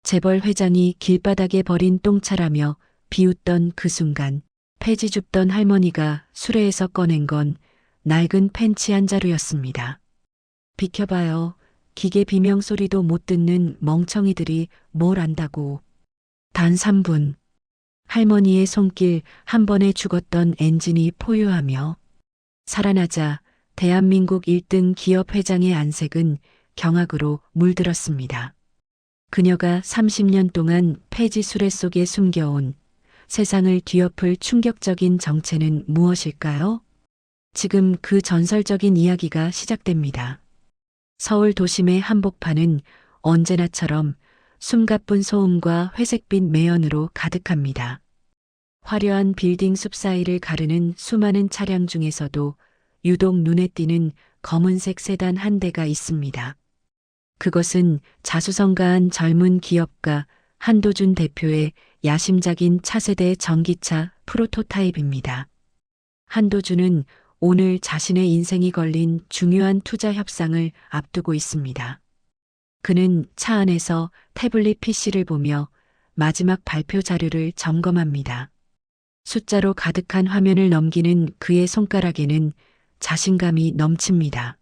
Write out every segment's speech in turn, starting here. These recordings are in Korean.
재벌 회장이 길바닥에 버린 똥차라며 비웃던 그 순간 폐지 줍던 할머니가 수레에서 꺼낸 건 낡은 펜치 한 자루였습니다. 비켜봐요. 기계 비명 소리도 못 듣는 멍청이들이 뭘 안다고. 단 3분. 할머니의 손길 한 번에 죽었던 엔진이 포효하며 살아나자 대한민국 1등 기업 회장의 안색은 경악으로 물들었습니다. 그녀가 30년 동안 폐지 수레 속에 숨겨온 세상을 뒤엎을 충격적인 정체는 무엇일까요? 지금 그 전설적인 이야기가 시작됩니다. 서울 도심의 한복판은 언제나처럼 숨가쁜 소음과 회색빛 매연으로 가득합니다. 화려한 빌딩 숲 사이를 가르는 수많은 차량 중에서도 유독 눈에 띄는 검은색 세단 한 대가 있습니다. 그것은 자수성가한 젊은 기업가 한도준 대표의 야심작인 차세대 전기차 프로토타입입니다. 한도준은 오늘 자신의 인생이 걸린 중요한 투자 협상을 앞두고 있습니다. 그는 차 안에서 태블릿 PC를 보며 마지막 발표 자료를 점검합니다. 숫자로 가득한 화면을 넘기는 그의 손가락에는 자신감이 넘칩니다.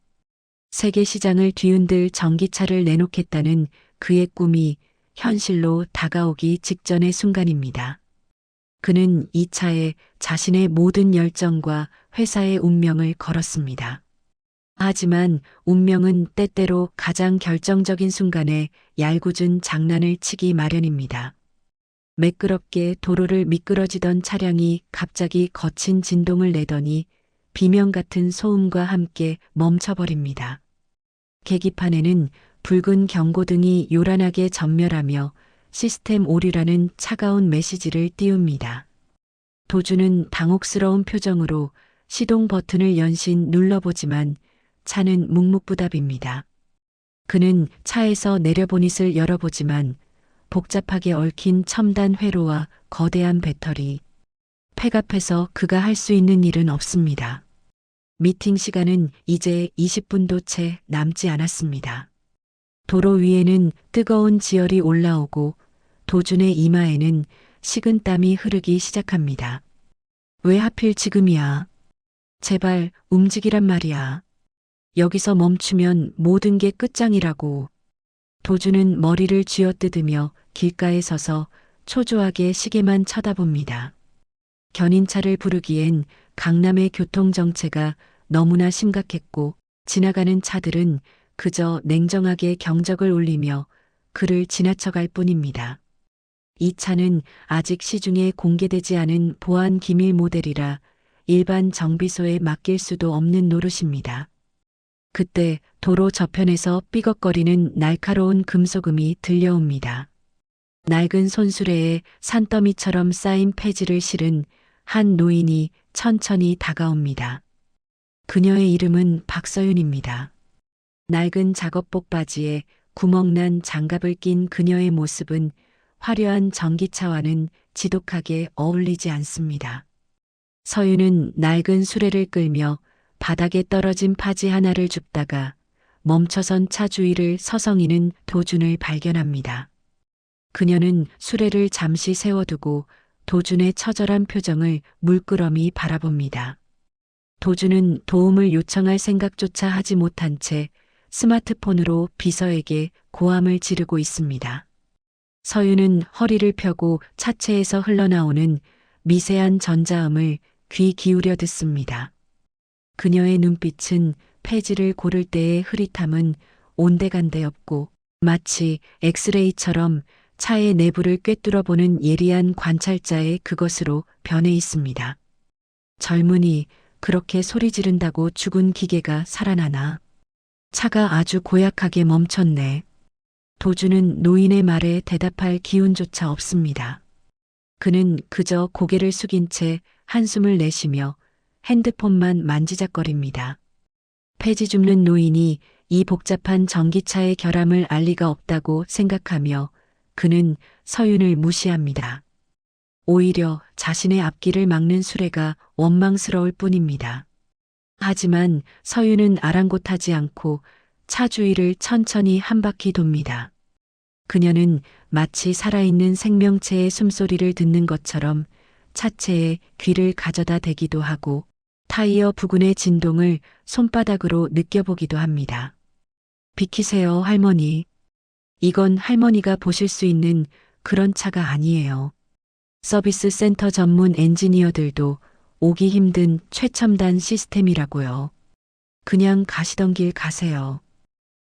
세계 시장을 뒤흔들 전기차를 내놓겠다는 그의 꿈이 현실로 다가오기 직전의 순간입니다. 그는 이 차에 자신의 모든 열정과 회사의 운명을 걸었습니다. 하지만 운명은 때때로 가장 결정적인 순간에 얄궂은 장난을 치기 마련입니다. 매끄럽게 도로를 미끄러지던 차량이 갑자기 거친 진동을 내더니 비명 같은 소음과 함께 멈춰버립니다. 계기판에는 붉은 경고등이 요란하게 전멸하며 시스템 오류라는 차가운 메시지를 띄웁니다. 도주는 당혹스러운 표정으로 시동 버튼을 연신 눌러보지만 차는 묵묵부답입니다. 그는 차에서 내려보닛을 열어보지만 복잡하게 얽힌 첨단 회로와 거대한 배터리, 팩 앞에서 그가 할 수 있는 일은 없습니다. 미팅 시간은 이제 20분도 채 남지 않았습니다. 도로 위에는 뜨거운 지열이 올라오고 도준의 이마에는 식은 땀이 흐르기 시작합니다. 왜 하필 지금이야? 제발 움직이란 말이야. 여기서 멈추면 모든 게 끝장이라고. 도준은 머리를 쥐어뜯으며 길가에 서서 초조하게 시계만 쳐다봅니다. 견인차를 부르기엔 강남의 교통정체가 너무나 심각했고 지나가는 차들은 그저 냉정하게 경적을 울리며 그를 지나쳐갈 뿐입니다. 이 차는 아직 시중에 공개되지 않은 보안 기밀 모델이라 일반 정비소에 맡길 수도 없는 노릇입니다. 그때 도로 저편에서 삐걱거리는 날카로운 금속음이 들려옵니다. 낡은 손수레에 산더미처럼 쌓인 폐지를 실은 한 노인이 천천히 다가옵니다. 그녀의 이름은 박서윤입니다. 낡은 작업복 바지에 구멍난 장갑을 낀 그녀의 모습은 화려한 전기차와는 지독하게 어울리지 않습니다. 서윤은 낡은 수레를 끌며 바닥에 떨어진 파지 하나를 줍다가 멈춰선 차 주위를 서성이는 도준을 발견합니다. 그녀는 수레를 잠시 세워두고 도준의 처절한 표정을 물끄러미 바라봅니다. 도준은 도움을 요청할 생각조차 하지 못한 채 스마트폰으로 비서에게 고함을 지르고 있습니다. 서윤은 허리를 펴고 차체에서 흘러나오는 미세한 전자음을 귀 기울여 듣습니다. 그녀의 눈빛은 폐지를 고를 때의 흐릿함은 온데간데 없고 마치 엑스레이처럼 차의 내부를 꿰뚫어 보는 예리한 관찰자의 그것으로 변해 있습니다. 젊은이, 그렇게 소리 지른다고 죽은 기계가 살아나나? 차가 아주 고약하게 멈췄네. 도주는 노인의 말에 대답할 기운조차 없습니다. 그는 그저 고개를 숙인 채 한숨을 내쉬며 핸드폰만 만지작거립니다. 폐지 줍는 노인이 이 복잡한 전기차의 결함을 알 리가 없다고 생각하며 그는 서윤을 무시합니다. 오히려 자신의 앞길을 막는 수레가 원망스러울 뿐입니다. 하지만 서윤은 아랑곳하지 않고 차 주위를 천천히 한 바퀴 돕니다. 그녀는 마치 살아있는 생명체의 숨소리를 듣는 것처럼 차체에 귀를 가져다 대기도 하고 타이어 부근의 진동을 손바닥으로 느껴보기도 합니다. 비키세요, 할머니. 이건 할머니가 보실 수 있는 그런 차가 아니에요. 서비스 센터 전문 엔지니어들도 오기 힘든 최첨단 시스템이라고요. 그냥 가시던 길 가세요.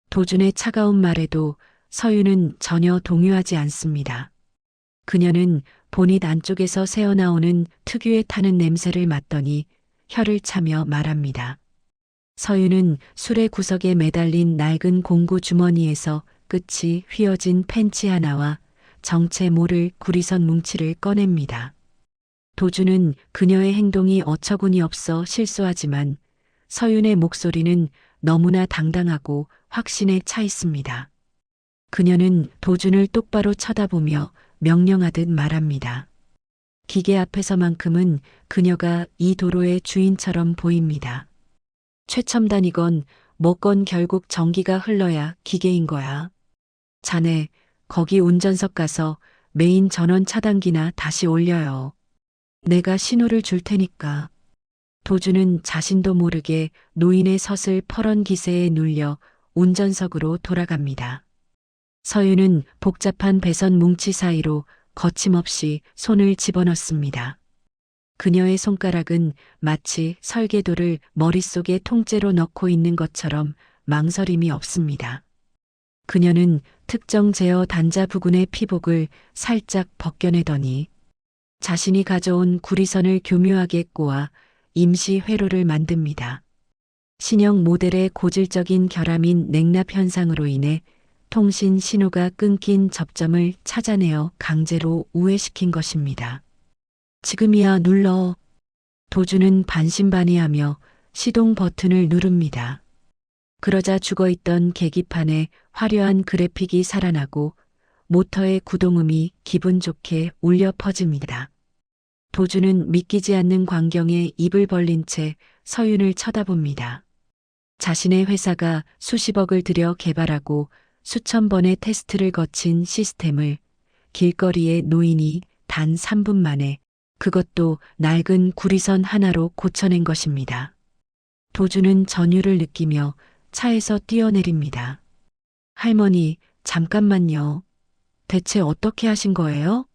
도준의 차가운 말에도 서윤은 전혀 동요하지 않습니다. 그녀는 보닛 안쪽에서 새어나오는 특유의 타는 냄새를 맡더니 혀를 차며 말합니다. 서윤은 술의 구석에 매달린 낡은 공구 주머니에서 끝이 휘어진 펜치 하나와 정체 모를 구리선 뭉치를 꺼냅니다. 도준은 그녀의 행동이 어처구니 없어 실수하지만 서윤의 목소리는 너무나 당당하고 확신에 차 있습니다. 그녀는 도준을 똑바로 쳐다보며 명령하듯 말합니다. 기계 앞에서만큼은 그녀가 이 도로의 주인처럼 보입니다. 최첨단이건 뭐건 결국 전기가 흘러야 기계인 거야. 자네, 거기 운전석 가서 메인 전원 차단기나 다시 올려요. 내가 신호를 줄 테니까. 도준은 자신도 모르게 노인의 서슬 퍼런 기세에 눌려 운전석으로 돌아갑니다. 서윤은 복잡한 배선 뭉치 사이로 거침없이 손을 집어넣습니다. 그녀의 손가락은 마치 설계도를 머릿속에 통째로 넣고 있는 것처럼 망설임이 없습니다. 그녀는 특정 제어 단자 부근의 피복을 살짝 벗겨내더니 자신이 가져온 구리선을 교묘하게 꼬아 임시 회로를 만듭니다. 신형 모델의 고질적인 결함인 냉납 현상으로 인해 통신 신호가 끊긴 접점을 찾아내어 강제로 우회시킨 것입니다. 지금이야 눌러. 도준은 반신반의하며 시동 버튼을 누릅니다. 그러자 죽어있던 계기판에 화려한 그래픽이 살아나고 모터의 구동음이 기분 좋게 울려 퍼집니다. 도준은 믿기지 않는 광경에 입을 벌린 채 서윤을 쳐다봅니다. 자신의 회사가 수십억을 들여 개발하고 수천 번의 테스트를 거친 시스템을 길거리의 노인이 단 3분 만에 그것도 낡은 구리선 하나로 고쳐낸 것입니다. 도준은 전율을 느끼며 차에서 뛰어내립니다. 할머니, 잠깐만요. 대체 어떻게 하신 거예요?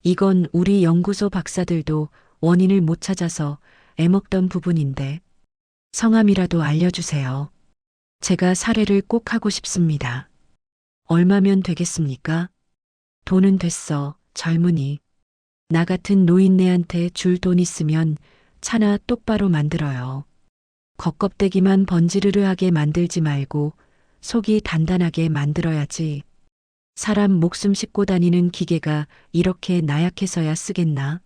이건 우리 연구소 박사들도 원인을 못 찾아서 애먹던 부분인데 성함이라도 알려주세요. 제가 사례를 꼭 하고 싶습니다. 얼마면 되겠습니까? 돈은 됐어, 젊은이. 나 같은 노인네한테 줄 돈 있으면 차나 똑바로 만들어요. 겉껍데기만 번지르르하게 만들지 말고 속이 단단하게 만들어야지. 사람 목숨 싣고 다니는 기계가 이렇게 나약해서야 쓰겠나?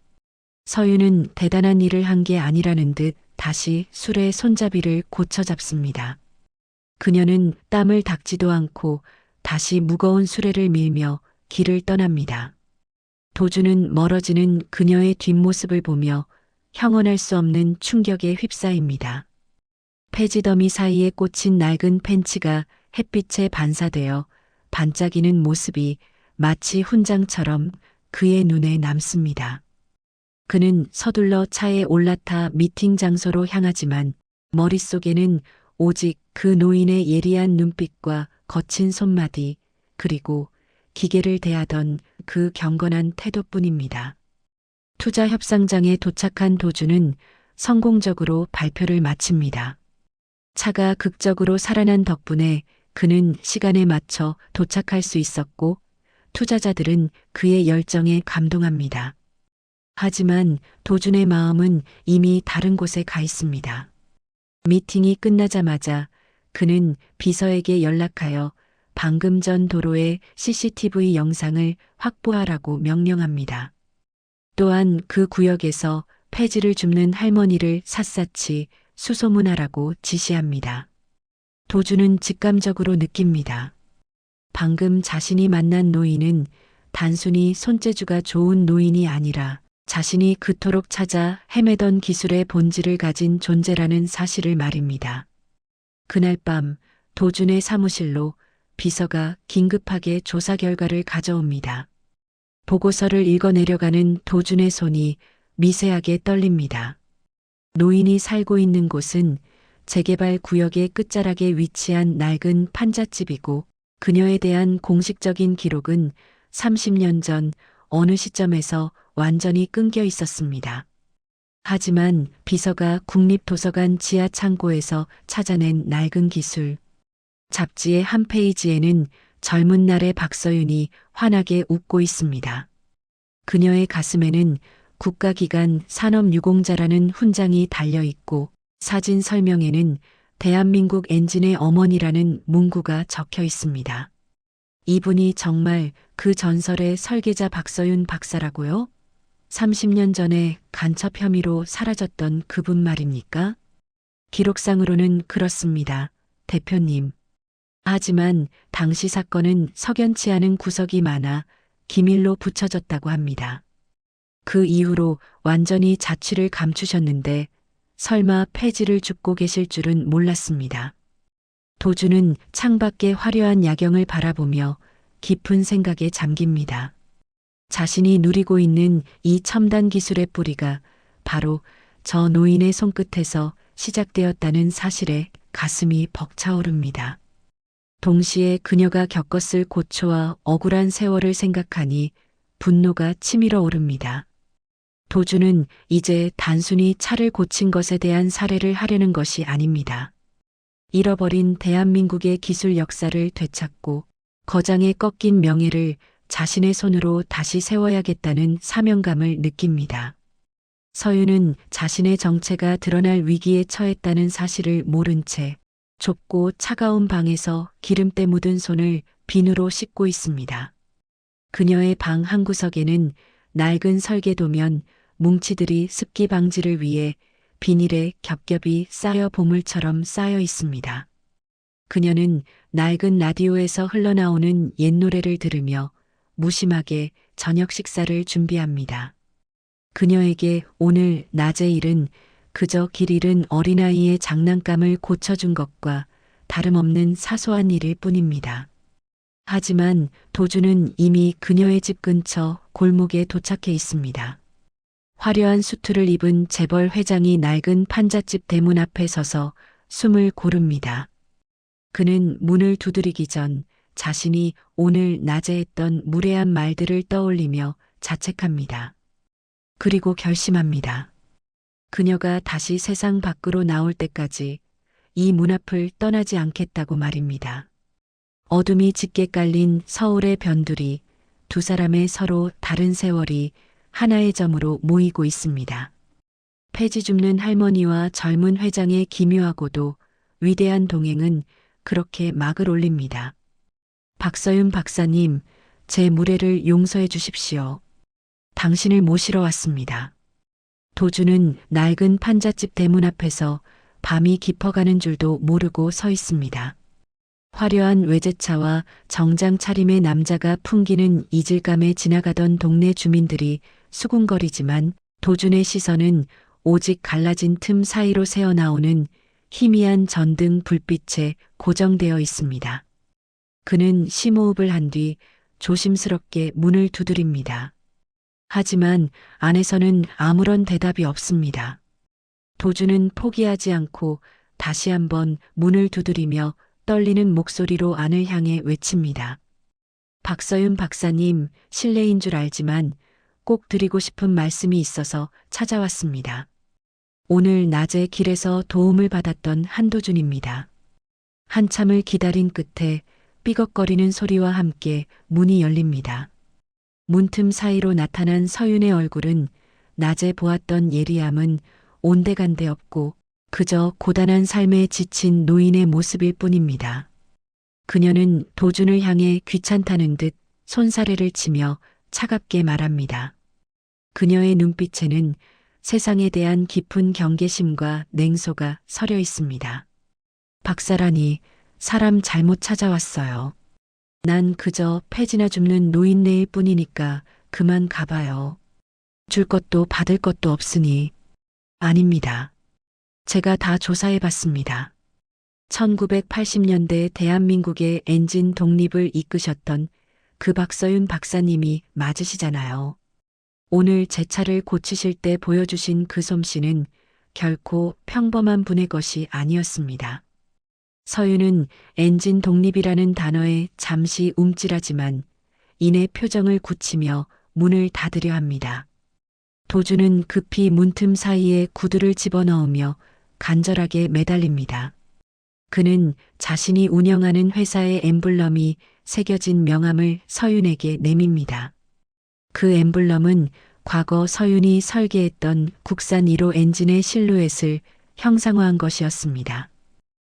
서윤은 대단한 일을 한 게 아니라는 듯 다시 술의 손잡이를 고쳐 잡습니다. 그녀는 땀을 닦지도 않고 다시 무거운 수레를 밀며 길을 떠납니다. 도준은 멀어지는 그녀의 뒷모습을 보며 형언할 수 없는 충격에 휩싸입니다. 폐지더미 사이에 꽂힌 낡은 펜치가 햇빛에 반사되어 반짝이는 모습이 마치 훈장처럼 그의 눈에 남습니다. 그는 서둘러 차에 올라타 미팅 장소로 향하지만 머릿속에는 오직 그 노인의 예리한 눈빛과 거친 손마디 그리고 기계를 대하던 그 경건한 태도뿐입니다. 투자 협상장에 도착한 도준은 성공적으로 발표를 마칩니다. 차가 극적으로 살아난 덕분에 그는 시간에 맞춰 도착할 수 있었고 투자자들은 그의 열정에 감동합니다. 하지만 도준의 마음은 이미 다른 곳에 가 있습니다. 미팅이 끝나자마자 그는 비서에게 연락하여 방금 전 도로의 CCTV 영상을 확보하라고 명령합니다. 또한 그 구역에서 폐지를 줍는 할머니를 샅샅이 수소문하라고 지시합니다. 도준은 직감적으로 느낍니다. 방금 자신이 만난 노인은 단순히 손재주가 좋은 노인이 아니라 자신이 그토록 찾아 헤매던 기술의 본질을 가진 존재라는 사실을 말입니다. 그날 밤 도준의 사무실로 비서가 긴급하게 조사 결과를 가져옵니다. 보고서를 읽어내려가는 도준의 손이 미세하게 떨립니다. 노인이 살고 있는 곳은 재개발 구역의 끝자락에 위치한 낡은 판잣집이고 그녀에 대한 공식적인 기록은 30년 전 어느 시점에서 완전히 끊겨 있었습니다. 하지만 비서가 국립도서관 지하 창고에서 찾아낸 낡은 기술 잡지의 한 페이지에는 젊은 날의 박서윤이 환하게 웃고 있습니다. 그녀의 가슴에는 국가기관 산업유공자라는 훈장이 달려 있고 사진 설명에는 대한민국 엔진의 어머니라는 문구가 적혀 있습니다. 이분이 정말 그 전설의 설계자 박서윤 박사라고요? 30년 전에 간첩 혐의로 사라졌던 그분 말입니까? 기록상으로는 그렇습니다, 대표님. 하지만 당시 사건은 석연치 않은 구석이 많아 기밀로 붙여졌다고 합니다. 그 이후로 완전히 자취를 감추셨는데 설마 폐지를 줍고 계실 줄은 몰랐습니다. 도주는 창밖의 화려한 야경을 바라보며 깊은 생각에 잠깁니다. 자신이 누리고 있는 이 첨단 기술의 뿌리가 바로 저 노인의 손끝에서 시작되었다는 사실에 가슴이 벅차오릅니다. 동시에 그녀가 겪었을 고초와 억울한 세월을 생각하니 분노가 치밀어 오릅니다. 도주는 이제 단순히 차를 고친 것에 대한 사례를 하려는 것이 아닙니다. 잃어버린 대한민국의 기술 역사를 되찾고 거장에 꺾인 명예를 자신의 손으로 다시 세워야겠다는 사명감을 느낍니다. 서윤은 자신의 정체가 드러날 위기에 처했다는 사실을 모른 채 좁고 차가운 방에서 기름때 묻은 손을 비누로 씻고 있습니다. 그녀의 방 한구석에는 낡은 설계도면 뭉치들이 습기 방지를 위해 비닐에 겹겹이 쌓여 보물처럼 쌓여 있습니다. 그녀는 낡은 라디오에서 흘러나오는 옛 노래를 들으며 무심하게 저녁 식사를 준비합니다. 그녀에게 오늘 낮의 일은 그저 길 잃은 어린아이의 장난감을 고쳐준 것과 다름없는 사소한 일일 뿐입니다. 하지만 도주는 이미 그녀의 집 근처 골목에 도착해 있습니다. 화려한 수트를 입은 재벌 회장이 낡은 판잣집 대문 앞에 서서 숨을 고릅니다. 그는 문을 두드리기 전 자신이 오늘 낮에 했던 무례한 말들을 떠올리며 자책합니다. 그리고 결심합니다. 그녀가 다시 세상 밖으로 나올 때까지 이 문 앞을 떠나지 않겠다고 말입니다. 어둠이 짙게 깔린 서울의 변두리, 두 사람의 서로 다른 세월이 하나의 점으로 모이고 있습니다. 폐지 줍는 할머니와 젊은 회장의 기묘하고도 위대한 동행은 그렇게 막을 올립니다. 박서윤 박사님, 제 무례를 용서해 주십시오. 당신을 모시러 왔습니다. 도주는 낡은 판잣집 대문 앞에서 밤이 깊어가는 줄도 모르고 서 있습니다. 화려한 외제차와 정장 차림의 남자가 풍기는 이질감에 지나가던 동네 주민들이 수군거리지만 도준의 시선은 오직 갈라진 틈 사이로 새어나오는 희미한 전등 불빛에 고정되어 있습니다. 그는 심호흡을 한 뒤 조심스럽게 문을 두드립니다. 하지만 안에서는 아무런 대답이 없습니다. 도준은 포기하지 않고 다시 한번 문을 두드리며 떨리는 목소리로 안을 향해 외칩니다. 박서윤 박사님, 실례인 줄 알지만 꼭 드리고 싶은 말씀이 있어서 찾아왔습니다. 오늘 낮에 길에서 도움을 받았던 한도준입니다. 한참을 기다린 끝에 삐걱거리는 소리와 함께 문이 열립니다. 문틈 사이로 나타난 서윤의 얼굴은 낮에 보았던 예리함은 온데간데 없고 그저 고단한 삶에 지친 노인의 모습일 뿐입니다. 그녀는 도준을 향해 귀찮다는 듯 손사래를 치며 차갑게 말합니다. 그녀의 눈빛에는 세상에 대한 깊은 경계심과 냉소가 서려 있습니다. 박사라니 사람 잘못 찾아왔어요. 난 그저 폐지나 줍는 노인네일 뿐이니까 그만 가봐요. 줄 것도 받을 것도 없으니. 아닙니다. 제가 다 조사해봤습니다. 1980년대 대한민국의 엔진 독립을 이끄셨던 그 박서윤 박사님이 맞으시잖아요. 오늘 제 차를 고치실 때 보여주신 그 솜씨는 결코 평범한 분의 것이 아니었습니다. 서윤은 엔진 독립이라는 단어에 잠시 움찔하지만 이내 표정을 굳히며 문을 닫으려 합니다. 도주는 급히 문틈 사이에 구두를 집어넣으며 간절하게 매달립니다. 그는 자신이 운영하는 회사의 엠블럼이 새겨진 명함을 서윤에게 내밉니다. 그 엠블럼은 과거 서윤이 설계했던 국산 1호 엔진의 실루엣을 형상화한 것이었습니다.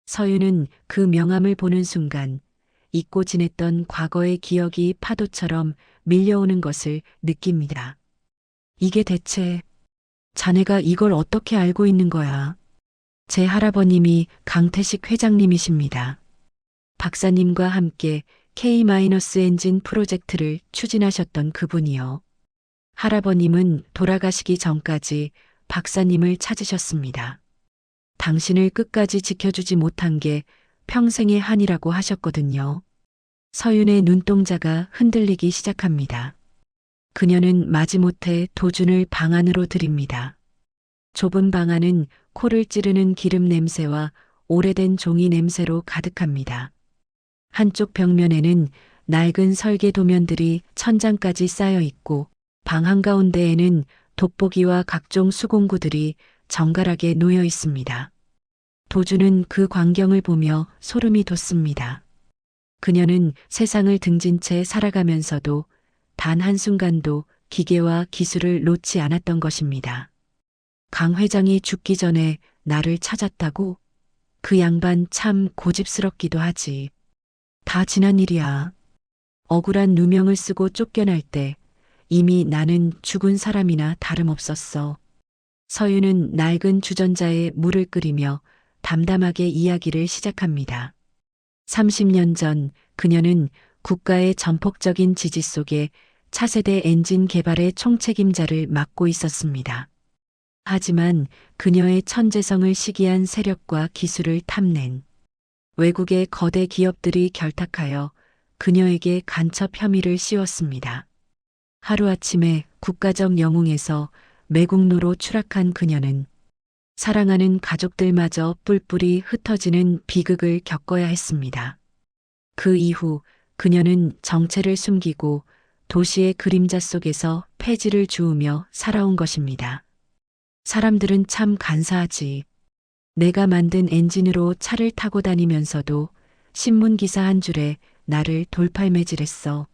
서윤은 그 명함을 보는 순간 잊고 지냈던 과거의 기억이 파도처럼 밀려오는 것을 느낍니다. 이게 대체 자네가 이걸 어떻게 알고 있는 거야? 제 할아버님이 강태식 회장님이십니다. 박사님과 함께 K-엔진 프로젝트를 추진하셨던 그분이요. 할아버님은 돌아가시기 전까지 박사님을 찾으셨습니다. 당신을 끝까지 지켜주지 못한 게 평생의 한이라고 하셨거든요. 서윤의 눈동자가 흔들리기 시작합니다. 그녀는 마지못해 도준을 방 안으로 들입니다. 좁은 방 안은 코를 찌르는 기름 냄새와 오래된 종이 냄새로 가득합니다. 한쪽 벽면에는 낡은 설계 도면들이 천장까지 쌓여 있고 방 한가운데에는 돋보기와 각종 수공구들이 정갈하게 놓여 있습니다. 도주는 그 광경을 보며 소름이 돋습니다. 그녀는 세상을 등진 채 살아가면서도 단 한순간도 기계와 기술을 놓지 않았던 것입니다. 강 회장이 죽기 전에 나를 찾았다고? 그 양반 참 고집스럽기도 하지. 다 지난 일이야. 억울한 누명을 쓰고 쫓겨날 때 이미 나는 죽은 사람이나 다름없었어. 서윤은 낡은 주전자에 물을 끓이며 담담하게 이야기를 시작합니다. 30년 전 그녀는 국가의 전폭적인 지지 속에 차세대 엔진 개발의 총책임자를 맡고 있었습니다. 하지만 그녀의 천재성을 시기한 세력과 기술을 탐낸 외국의 거대 기업들이 결탁하여 그녀에게 간첩 혐의를 씌웠습니다. 하루아침에 국가적 영웅에서 매국노로 추락한 그녀는 사랑하는 가족들마저 뿔뿔이 흩어지는 비극을 겪어야 했습니다. 그 이후 그녀는 정체를 숨기고 도시의 그림자 속에서 폐지를 주우며 살아온 것입니다. 사람들은 참 간사하지. 내가 만든 엔진으로 차를 타고 다니면서도 신문 기사 한 줄에 나를 돌팔매질했어.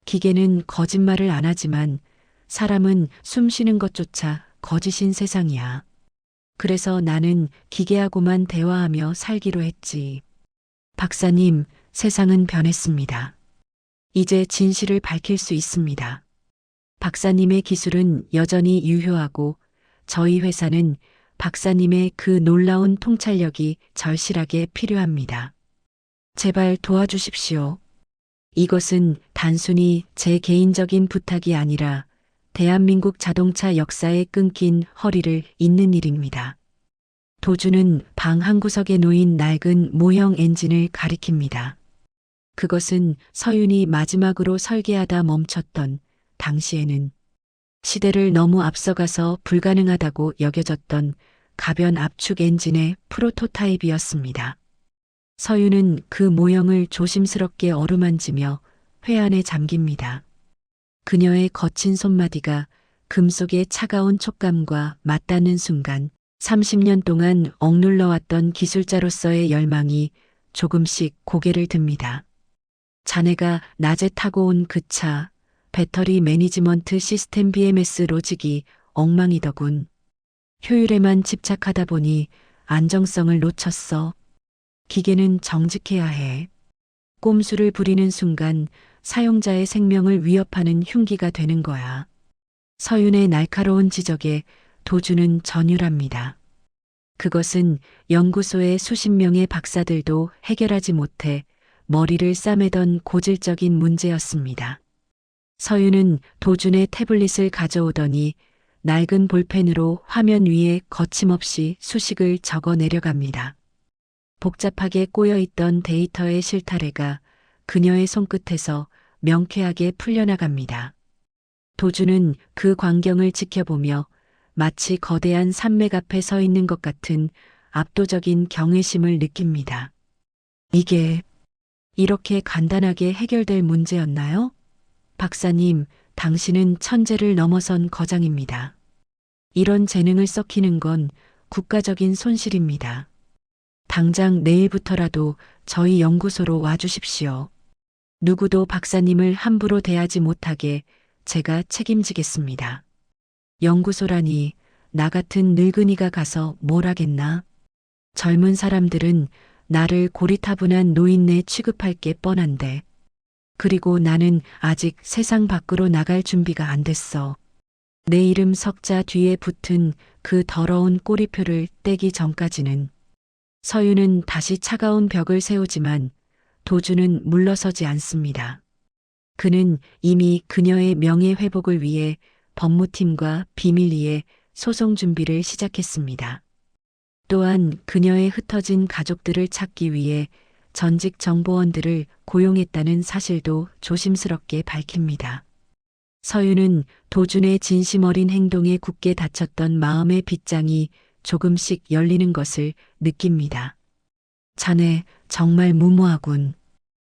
기계는 거짓말을 안 하지만 사람은 숨 쉬는 것조차 거짓인 세상이야. 그래서 나는 기계하고만 대화하며 살기로 했지. 박사님, 세상은 변했습니다. 이제 진실을 밝힐 수 있습니다. 박사님의 기술은 여전히 유효하고 저희 회사는 박사님의 그 놀라운 통찰력이 절실하게 필요합니다. 제발 도와주십시오. 이것은 단순히 제 개인적인 부탁이 아니라 대한민국 자동차 역사에 끊긴 허리를 잇는 일입니다. 도주는 방 한구석에 놓인 낡은 모형 엔진을 가리킵니다. 그것은 서윤이 마지막으로 설계하다 멈췄던 당시에는 시대를 너무 앞서가서 불가능하다고 여겨졌던 가변 압축 엔진의 프로토타입이었습니다. 서윤은 그 모형을 조심스럽게 어루만지며 회한에 잠깁니다. 그녀의 거친 손마디가 금속의 차가운 촉감과 맞닿는 순간 30년 동안 억눌러왔던 기술자로서의 열망이 조금씩 고개를 듭니다. 자네가 낮에 타고 온 그 차, 배터리 매니지먼트 시스템 BMS 로직이 엉망이더군. 효율에만 집착하다 보니 안정성을 놓쳤어. 기계는 정직해야 해. 꼼수를 부리는 순간 사용자의 생명을 위협하는 흉기가 되는 거야. 서윤의 날카로운 지적에 도주는 전율합니다. 그것은 연구소의 수십 명의 박사들도 해결하지 못해 머리를 싸매던 고질적인 문제였습니다. 서윤은 도준의 태블릿을 가져오더니 낡은 볼펜으로 화면 위에 거침없이 수식을 적어 내려갑니다. 복잡하게 꼬여있던 데이터의 실타래가 그녀의 손끝에서 명쾌하게 풀려나갑니다. 도주는 그 광경을 지켜보며 마치 거대한 산맥 앞에 서 있는 것 같은 압도적인 경외심을 느낍니다. 이게 이렇게 간단하게 해결될 문제였나요? 박사님, 당신은 천재를 넘어선 거장입니다. 이런 재능을 썩히는 건 국가적인 손실입니다. 당장 내일부터라도 저희 연구소로 와주십시오. 누구도 박사님을 함부로 대하지 못하게 제가 책임지겠습니다. 연구소라니 나 같은 늙은이가 가서 뭘 하겠나? 젊은 사람들은 나를 고리타분한 노인네 취급할 게 뻔한데. 그리고 나는 아직 세상 밖으로 나갈 준비가 안 됐어. 내 이름 석자 뒤에 붙은 그 더러운 꼬리표를 떼기 전까지는. 서유는 다시 차가운 벽을 세우지만 도주는 물러서지 않습니다. 그는 이미 그녀의 명예 회복을 위해 법무팀과 비밀리에 소송 준비를 시작했습니다. 또한 그녀의 흩어진 가족들을 찾기 위해 전직 정보원들을 고용했다는 사실도 조심스럽게 밝힙니다. 서유는 도준의 진심 어린 행동에 굳게 닫혔던 마음의 빗장이 조금씩 열리는 것을 느낍니다. 자네 정말 무모하군.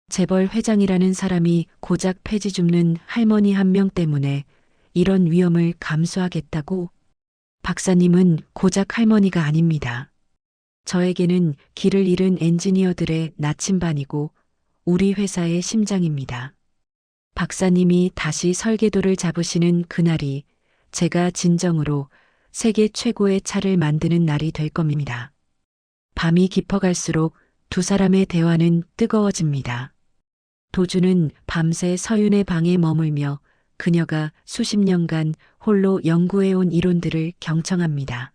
재벌 회장이라는 사람이 고작 폐지 줍는 할머니 한 명 때문에 이런 위험을 감수하겠다고? 박사님은 고작 할머니가 아닙니다. 저에게는 길을 잃은 엔지니어들의 나침반이고 우리 회사의 심장입니다. 박사님이 다시 설계도를 잡으시는 그날이 제가 진정으로 세계 최고의 차를 만드는 날이 될 겁니다. 밤이 깊어갈수록 두 사람의 대화는 뜨거워집니다. 도주는 밤새 서윤의 방에 머물며 그녀가 수십 년간 홀로 연구해온 이론들을 경청합니다.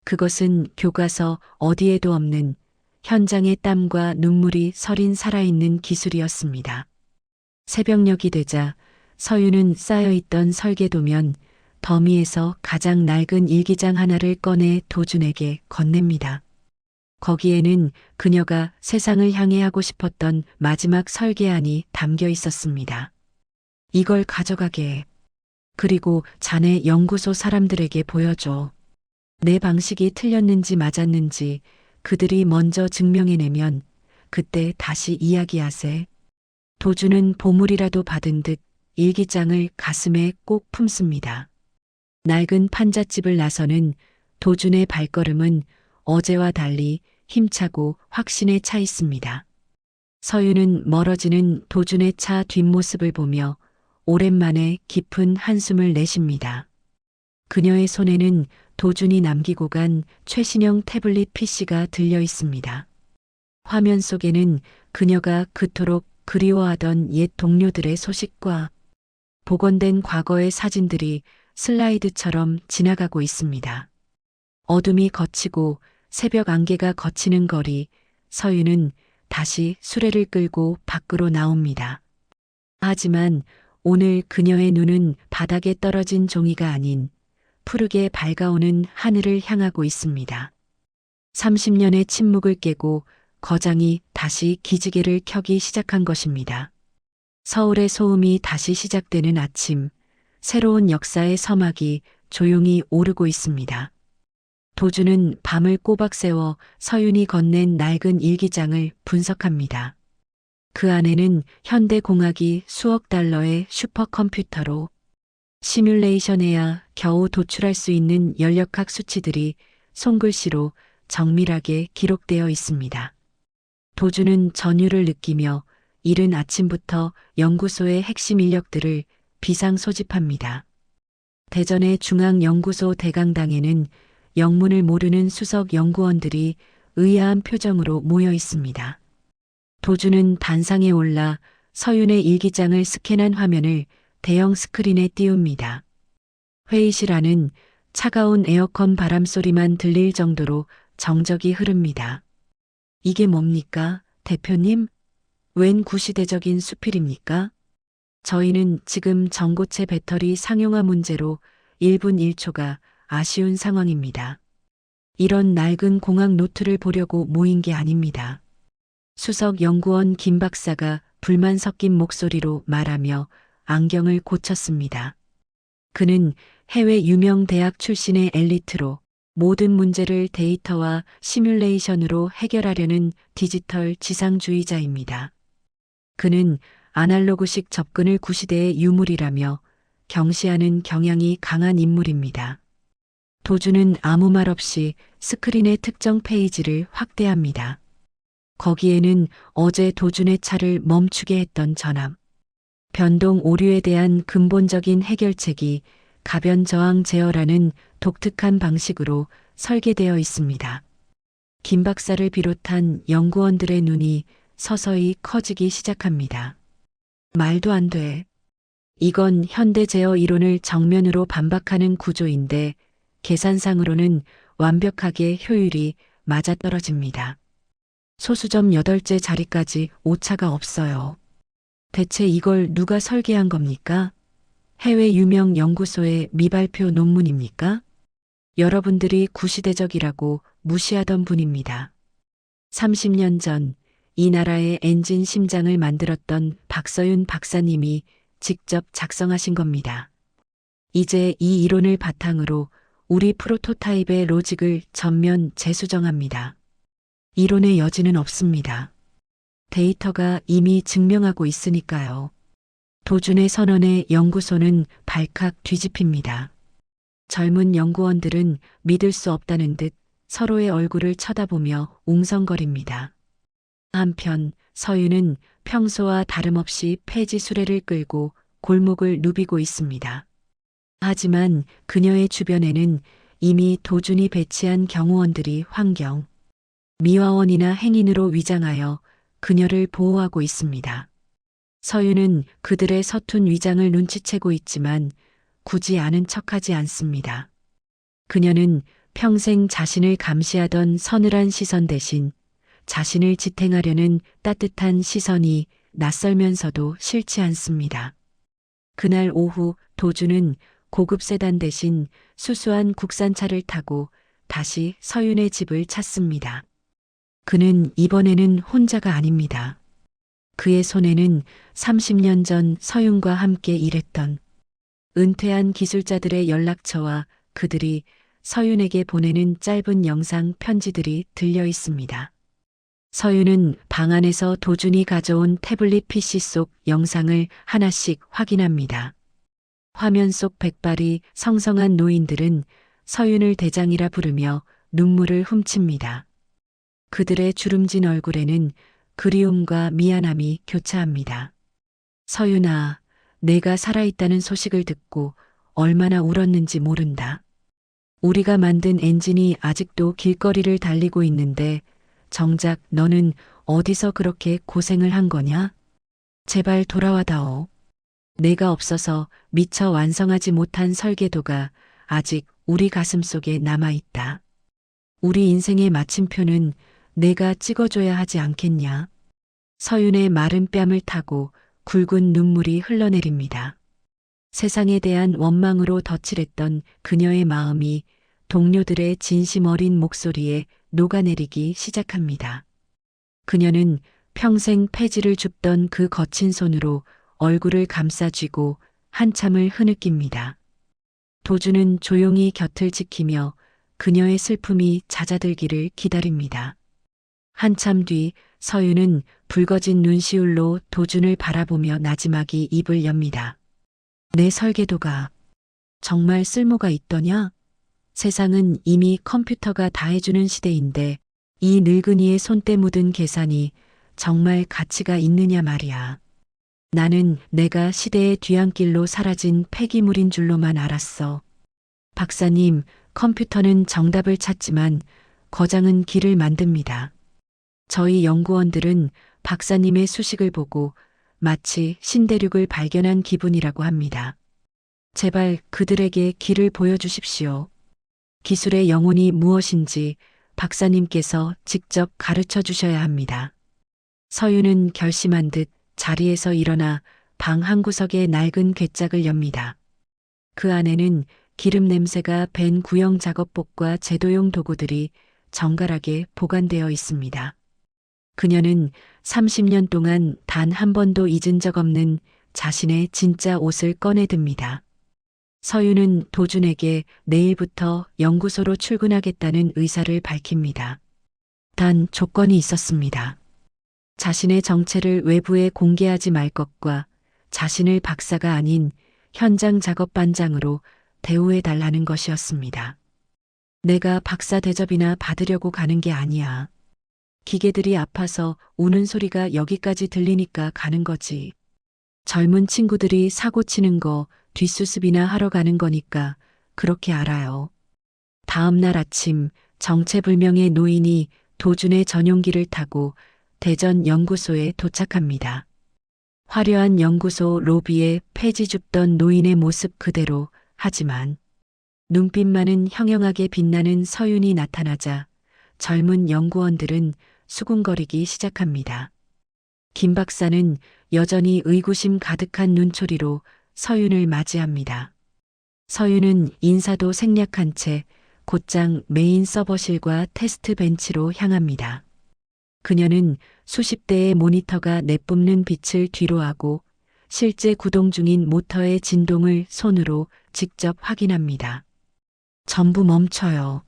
그것은 교과서 어디에도 없는 현장의 땀과 눈물이 서린 살아있는 기술이었습니다. 새벽녘이 되자 서윤은 쌓여있던 설계도면 더미에서 가장 낡은 일기장 하나를 꺼내 도준에게 건넵니다. 거기에는 그녀가 세상을 향해 하고 싶었던 마지막 설계안이 담겨 있었습니다. 이걸 가져가게 해. 그리고 자네 연구소 사람들에게 보여줘. 내 방식이 틀렸는지 맞았는지 그들이 먼저 증명해내면 그때 다시 이야기하세. 도주는 보물이라도 받은 듯 일기장을 가슴에 꼭 품습니다. 낡은 판잣집을 나서는 도준의 발걸음은 어제와 달리 힘차고 확신에 차 있습니다. 서유는 멀어지는 도준의 차 뒷모습을 보며 오랜만에 깊은 한숨을 내쉽니다. 그녀의 손에는 도준이 남기고 간 최신형 태블릿 PC가 들려 있습니다. 화면 속에는 그녀가 그토록 그리워하던 옛 동료들의 소식과 복원된 과거의 사진들이 슬라이드처럼 지나가고 있습니다. 어둠이 걷히고 새벽 안개가 걷히는 거리, 서유는 다시 수레를 끌고 밖으로 나옵니다. 하지만 오늘 그녀의 눈은 바닥에 떨어진 종이가 아닌 푸르게 밝아오는 하늘을 향하고 있습니다. 30년의 침묵을 깨고 거장이 다시 기지개를 켜기 시작한 것입니다. 서울의 소음이 다시 시작되는 아침, 새로운 역사의 서막이 조용히 오르고 있습니다. 도주는 밤을 꼬박 새워 서윤이 건넨 낡은 일기장을 분석합니다. 그 안에는 현대공학이 수억 달러의 슈퍼컴퓨터로 시뮬레이션해야 겨우 도출할 수 있는 연력학 수치들이 손글씨로 정밀하게 기록되어 있습니다. 도주는 전율을 느끼며 이른 아침부터 연구소의 핵심 인력들을 비상 소집합니다. 대전의 중앙연구소 대강당에는 영문을 모르는 수석 연구원들이 의아한 표정으로 모여 있습니다. 도주는 단상에 올라 서윤의 일기장을 스캔한 화면을 대형 스크린에 띄웁니다. 회의실 안은 차가운 에어컨 바람 소리만 들릴 정도로 정적이 흐릅니다. 이게 뭡니까, 대표님? 웬 구시대적인 수필입니까? 저희는 지금 전고체 배터리 상용화 문제로 1분 1초가 아쉬운 상황입니다. 이런 낡은 공학 노트를 보려고 모인 게 아닙니다. 수석 연구원 김 박사가 불만 섞인 목소리로 말하며 안경을 고쳤습니다. 그는 해외 유명 대학 출신의 엘리트로 모든 문제를 데이터와 시뮬레이션으로 해결하려는 디지털 지상주의자입니다. 그는 아날로그식 접근을 구시대의 유물이라며 경시하는 경향이 강한 인물입니다. 도주는 아무 말 없이 스크린의 특정 페이지를 확대합니다. 거기에는 어제 도준의 차를 멈추게 했던 전압, 변동 오류에 대한 근본적인 해결책이 가변 저항 제어라는 독특한 방식으로 설계되어 있습니다. 김 박사를 비롯한 연구원들의 눈이 서서히 커지기 시작합니다. 말도 안 돼. 이건 현대 제어 이론을 정면으로 반박하는 구조인데 계산상으로는 완벽하게 효율이 맞아떨어집니다. 소수점 8째 자리까지 오차가 없어요. 대체 이걸 누가 설계한 겁니까? 해외 유명 연구소의 미발표 논문입니까? 여러분들이 구시대적이라고 무시하던 분입니다. 30년 전 이 나라의 엔진 심장을 만들었던 박서윤 박사님이 직접 작성하신 겁니다. 이제 이 이론을 바탕으로 우리 프로토타입의 로직을 전면 재수정합니다. 이론의 여지는 없습니다. 데이터가 이미 증명하고 있으니까요. 도준의 선언에 연구소는 발칵 뒤집힙니다. 젊은 연구원들은 믿을 수 없다는 듯 서로의 얼굴을 쳐다보며 웅성거립니다. 한편 서윤은 평소와 다름없이 폐지 수레를 끌고 골목을 누비고 있습니다. 하지만 그녀의 주변에는 이미 도준이 배치한 경호원들이 환경, 미화원이나 행인으로 위장하여 그녀를 보호하고 있습니다. 서윤은 그들의 서툰 위장을 눈치채고 있지만 굳이 아는 척하지 않습니다. 그녀는 평생 자신을 감시하던 서늘한 시선 대신 자신을 지탱하려는 따뜻한 시선이 낯설면서도 싫지 않습니다. 그날 오후 도준은 고급 세단 대신 수수한 국산차를 타고 다시 서윤의 집을 찾습니다. 그는 이번에는 혼자가 아닙니다. 그의 손에는 30년 전 서윤과 함께 일했던 은퇴한 기술자들의 연락처와 그들이 서윤에게 보내는 짧은 영상 편지들이 들려 있습니다. 서윤은 방 안에서 도준이 가져온 태블릿 PC 속 영상을 하나씩 확인합니다. 화면 속 백발이 성성한 노인들은 서윤을 대장이라 부르며 눈물을 훔칩니다. 그들의 주름진 얼굴에는 그리움과 미안함이 교차합니다. 서윤아, 내가 살아있다는 소식을 듣고 얼마나 울었는지 모른다. 우리가 만든 엔진이 아직도 길거리를 달리고 있는데 정작 너는 어디서 그렇게 고생을 한 거냐? 제발 돌아와다오. 내가 없어서 미처 완성하지 못한 설계도가 아직 우리 가슴 속에 남아있다. 우리 인생의 마침표는 내가 찍어줘야 하지 않겠냐? 서윤의 마른 뺨을 타고 굵은 눈물이 흘러내립니다. 세상에 대한 원망으로 덧칠했던 그녀의 마음이 동료들의 진심 어린 목소리에 녹아내리기 시작합니다. 그녀는 평생 폐지를 줍던 그 거친 손으로 얼굴을 감싸쥐고 한참을 흐느낍니다. 도준은 조용히 곁을 지키며 그녀의 슬픔이 잦아들기를 기다립니다. 한참 뒤 서윤은 붉어진 눈시울로 도준을 바라보며 나지막이 입을 엽니다. 내 설계도가 정말 쓸모가 있더냐? 세상은 이미 컴퓨터가 다 해주는 시대인데 이 늙은이의 손때 묻은 계산이 정말 가치가 있느냐 말이야. 나는 내가 시대의 뒤안길로 사라진 폐기물인 줄로만 알았어. 박사님, 컴퓨터는 정답을 찾지만 거장은 길을 만듭니다. 저희 연구원들은 박사님의 수식을 보고 마치 신대륙을 발견한 기분이라고 합니다. 제발 그들에게 길을 보여주십시오. 기술의 영혼이 무엇인지 박사님께서 직접 가르쳐 주셔야 합니다. 서윤은 결심한 듯 자리에서 일어나 방 한구석에 낡은 괴짝을 엽니다. 그 안에는 기름 냄새가 밴 구형 작업복과 제도용 도구들이 정갈하게 보관되어 있습니다. 그녀는 30년 동안 단 한 번도 잊은 적 없는 자신의 진짜 옷을 꺼내듭니다. 서윤은 도준에게 내일부터 연구소로 출근하겠다는 의사를 밝힙니다. 단 조건이 있었습니다. 자신의 정체를 외부에 공개하지 말 것과 자신을 박사가 아닌 현장 작업반장으로 대우해 달라는 것이었습니다. 내가 박사 대접이나 받으려고 가는 게 아니야. 기계들이 아파서 우는 소리가 여기까지 들리니까 가는 거지. 젊은 친구들이 사고 치는 거 뒷수습이나 하러 가는 거니까 그렇게 알아요. 다음 날 아침 정체불명의 노인이 도준의 전용기를 타고 대전 연구소에 도착합니다. 화려한 연구소 로비에 폐지 줍던 노인의 모습 그대로, 하지만 눈빛만은 형형하게 빛나는 서윤이 나타나자 젊은 연구원들은 수군거리기 시작합니다. 김 박사는 여전히 의구심 가득한 눈초리로 서윤을 맞이합니다. 서윤은 인사도 생략한 채 곧장 메인 서버실과 테스트 벤치로 향합니다. 그녀는 수십 대의 모니터가 내뿜는 빛을 뒤로하고 실제 구동 중인 모터의 진동을 손으로 직접 확인합니다. 전부 멈춰요.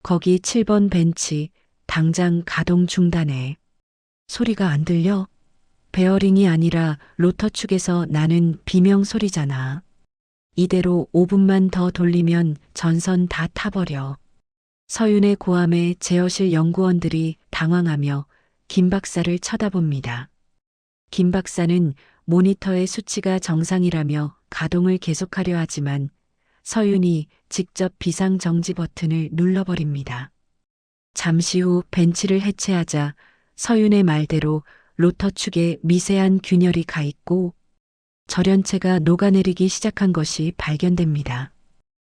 거기 7번 벤치, 당장 가동 중단해. 소리가 안 들려? 베어링이 아니라 로터 축에서 나는 비명 소리잖아. 이대로 5분만 더 돌리면 전선 다 타버려. 서윤의 고함에 제어실 연구원들이 당황하며 김 박사를 쳐다봅니다. 김 박사는 모니터의 수치가 정상이라며 가동을 계속하려 하지만 서윤이 직접 비상정지 버튼을 눌러버립니다. 잠시 후 벤치를 해체하자 서윤의 말대로 로터 축에 미세한 균열이 가 있고 절연체가 녹아내리기 시작한 것이 발견됩니다.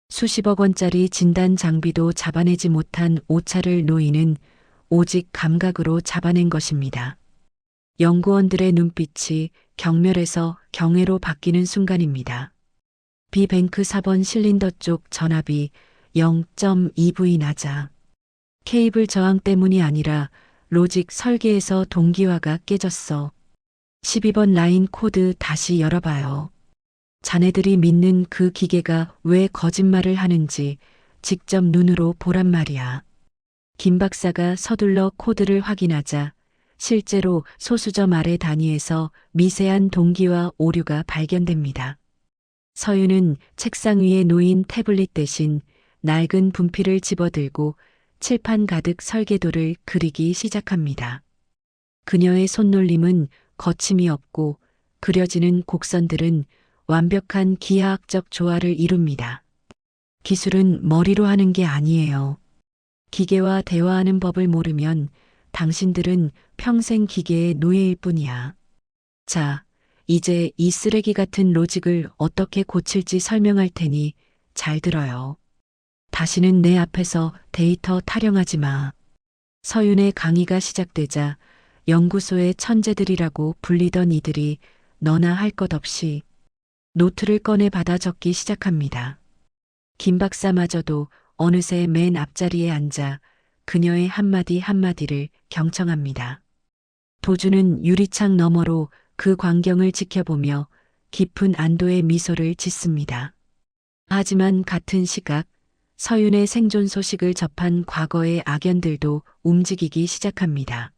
수십억 원짜리 진단 장비도 잡아내지 못한 오차를 노인은 오직 감각으로 잡아낸 것입니다. 연구원들의 눈빛이 경멸에서 경외로 바뀌는 순간입니다. 비뱅크 4번 실린더 쪽 전압이 0.2V 나자 케이블 저항 때문이 아니라 로직 설계에서 동기화가 깨졌어. 12번 라인 코드 다시 열어봐요. 자네들이 믿는 그 기계가 왜 거짓말을 하는지 직접 눈으로 보란 말이야. 김 박사가 서둘러 코드를 확인하자 실제로 소수점 아래 단위에서 미세한 동기화 오류가 발견됩니다. 서윤은 책상 위에 놓인 태블릿 대신 낡은 분필을 집어들고 칠판 가득 설계도를 그리기 시작합니다. 그녀의 손놀림은 거침이 없고 그려지는 곡선들은 완벽한 기하학적 조화를 이룹니다. 기술은 머리로 하는 게 아니에요. 기계와 대화하는 법을 모르면 당신들은 평생 기계의 노예일 뿐이야. 자, 이제 이 쓰레기 같은 로직을 어떻게 고칠지 설명할 테니 잘 들어요. 다시는 내 앞에서 데이터 타령하지 마. 서윤의 강의가 시작되자 연구소의 천재들이라고 불리던 이들이 너나 할 것 없이 노트를 꺼내 받아 적기 시작합니다. 김 박사마저도 어느새 맨 앞자리에 앉아 그녀의 한마디 한마디를 경청합니다. 도주는 유리창 너머로 그 광경을 지켜보며 깊은 안도의 미소를 짓습니다. 하지만 같은 시각 서윤의 생존 소식을 접한 과거의 악연들도 움직이기 시작합니다.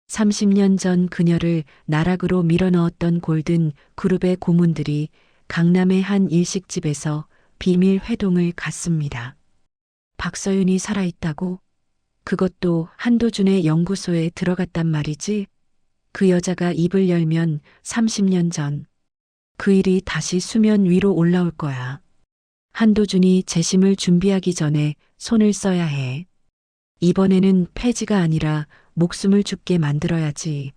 30년 전 그녀를 나락으로 밀어넣었던 골든 그룹의 고문들이 강남의 한 일식집에서 비밀 회동을 갖습니다. 박서윤이 살아있다고? 그것도 한도준의 연구소에 들어갔단 말이지? 그 여자가 입을 열면 30년 전 그 일이 다시 수면 위로 올라올 거야. 한도준이 재심을 준비하기 전에 손을 써야 해. 이번에는 폐지가 아니라 목숨을 죽게 만들어야지.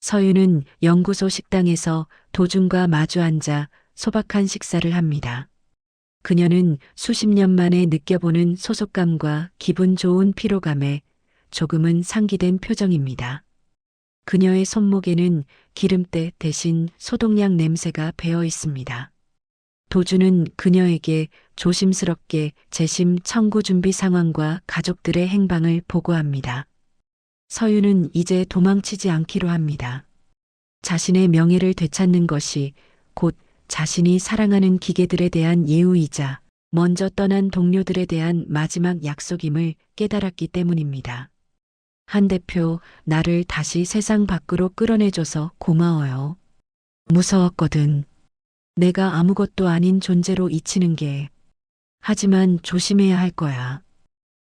서윤은 연구소 식당에서 도준과 마주 앉아 소박한 식사를 합니다. 그녀는 수십 년 만에 느껴보는 소속감과 기분 좋은 피로감에 조금은 상기된 표정입니다. 그녀의 손목에는 기름때 대신 소독약 냄새가 배어 있습니다. 도주는 그녀에게 조심스럽게 재심 청구 준비 상황과 가족들의 행방을 보고합니다. 서윤은 이제 도망치지 않기로 합니다. 자신의 명예를 되찾는 것이 곧 자신이 사랑하는 기계들에 대한 예우이자 먼저 떠난 동료들에 대한 마지막 약속임을 깨달았기 때문입니다. 한 대표, 나를 다시 세상 밖으로 끌어내줘서 고마워요. 무서웠거든. 내가 아무것도 아닌 존재로 잊히는 게. 하지만 조심해야 할 거야.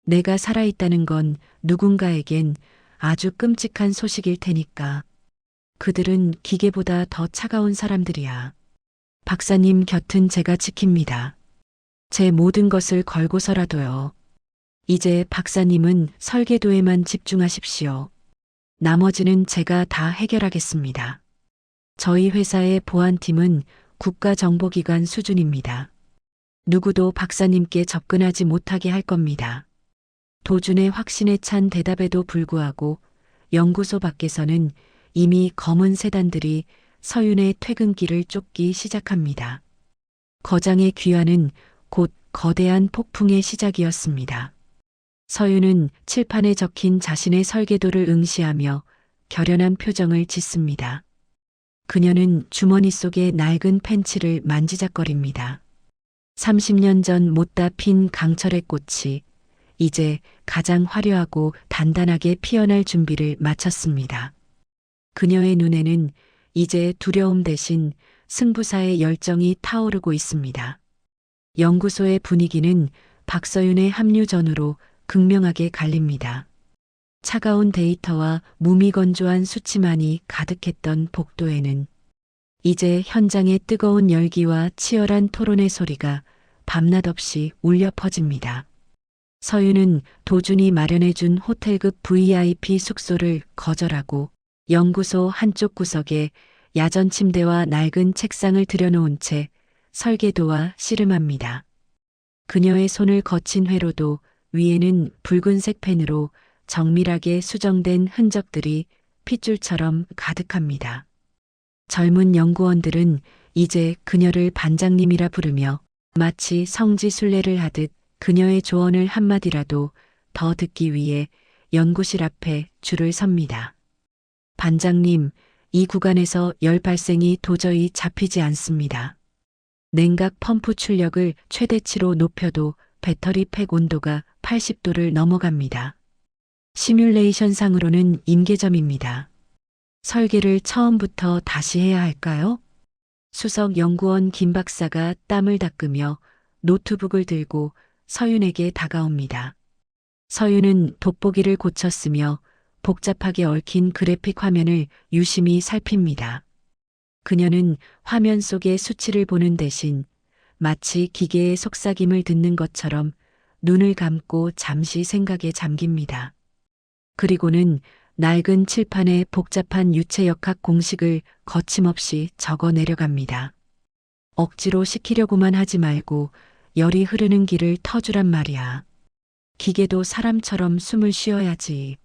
내가 살아있다는 건 누군가에겐 아주 끔찍한 소식일 테니까. 그들은 기계보다 더 차가운 사람들이야. 박사님 곁은 제가 지킵니다. 제 모든 것을 걸고서라도요. 이제 박사님은 설계도에만 집중하십시오. 나머지는 제가 다 해결하겠습니다. 저희 회사의 보안팀은 국가정보기관 수준입니다. 누구도 박사님께 접근하지 못하게 할 겁니다. 도준의 확신에 찬 대답에도 불구하고 연구소 밖에서는 이미 검은 세단들이 서윤의 퇴근길을 쫓기 시작합니다. 거장의 귀환은 곧 거대한 폭풍의 시작이었습니다. 서윤은 칠판에 적힌 자신의 설계도를 응시하며 결연한 표정을 짓습니다. 그녀는 주머니 속의 낡은 펜치를 만지작거립니다. 30년 전 못다 핀 강철의 꽃이 이제 가장 화려하고 단단하게 피어날 준비를 마쳤습니다. 그녀의 눈에는 이제 두려움 대신 승부사의 열정이 타오르고 있습니다. 연구소의 분위기는 박서윤의 합류 전후로 극명하게 갈립니다. 차가운 데이터와 무미건조한 수치만이 가득했던 복도에는 이제 현장의 뜨거운 열기와 치열한 토론의 소리가 밤낮 없이 울려 퍼집니다. 서윤은 도준이 마련해준 호텔급 VIP 숙소를 거절하고 연구소 한쪽 구석에 야전 침대와 낡은 책상을 들여놓은 채 설계도와 씨름합니다. 그녀의 손을 거친 회로도 위에는 붉은색 펜으로 정밀하게 수정된 흔적들이 핏줄처럼 가득합니다. 젊은 연구원들은 이제 그녀를 반장님이라 부르며 마치 성지순례를 하듯 그녀의 조언을 한마디라도 더 듣기 위해 연구실 앞에 줄을 섭니다. 반장님, 이 구간에서 열 발생이 도저히 잡히지 않습니다. 냉각 펌프 출력을 최대치로 높여도 배터리 팩 온도가 80도를 넘어갑니다. 시뮬레이션 상으로는 임계점입니다. 설계를 처음부터 다시 해야 할까요? 수석 연구원 김 박사가 땀을 닦으며 노트북을 들고 서윤에게 다가옵니다. 서윤은 돋보기를 고쳤으며 복잡하게 얽힌 그래픽 화면을 유심히 살핍니다. 그녀는 화면 속의 수치를 보는 대신 마치 기계의 속삭임을 듣는 것처럼 눈을 감고 잠시 생각에 잠깁니다. 그리고는 낡은 칠판에 복잡한 유체역학 공식을 거침없이 적어 내려갑니다. 억지로 시키려고만 하지 말고 열이 흐르는 길을 터주란 말이야. 기계도 사람처럼 숨을 쉬어야지.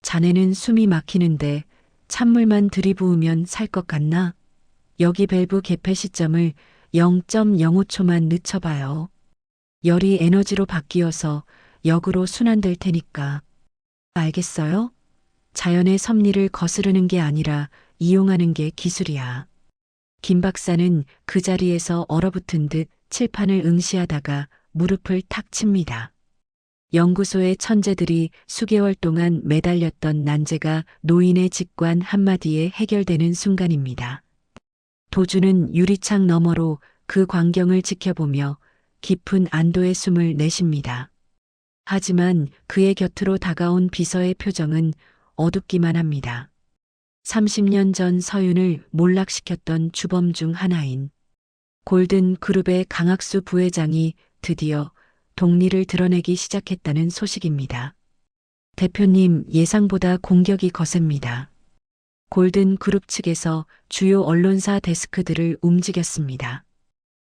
자네는 숨이 막히는데 찬물만 들이부으면 살 것 같나? 여기 밸브 개폐 시점을 0.05초만 늦춰봐요. 열이 에너지로 바뀌어서 역으로 순환될 테니까. 알겠어요? 자연의 섭리를 거스르는 게 아니라 이용하는 게 기술이야. 김 박사는 그 자리에서 얼어붙은 듯 칠판을 응시하다가 무릎을 탁 칩니다. 연구소의 천재들이 수개월 동안 매달렸던 난제가 노인의 직관 한마디에 해결되는 순간입니다. 도주는 유리창 너머로 그 광경을 지켜보며 깊은 안도의 숨을 내쉽니다. 하지만 그의 곁으로 다가온 비서의 표정은 어둡기만 합니다. 30년 전 서윤을 몰락시켰던 주범 중 하나인 골든 그룹의 강학수 부회장이 드디어 동리를 드러내기 시작했다는 소식입니다. 대표님, 예상보다 공격이 거셉니다. 골든 그룹 측에서 주요 언론사 데스크들을 움직였습니다.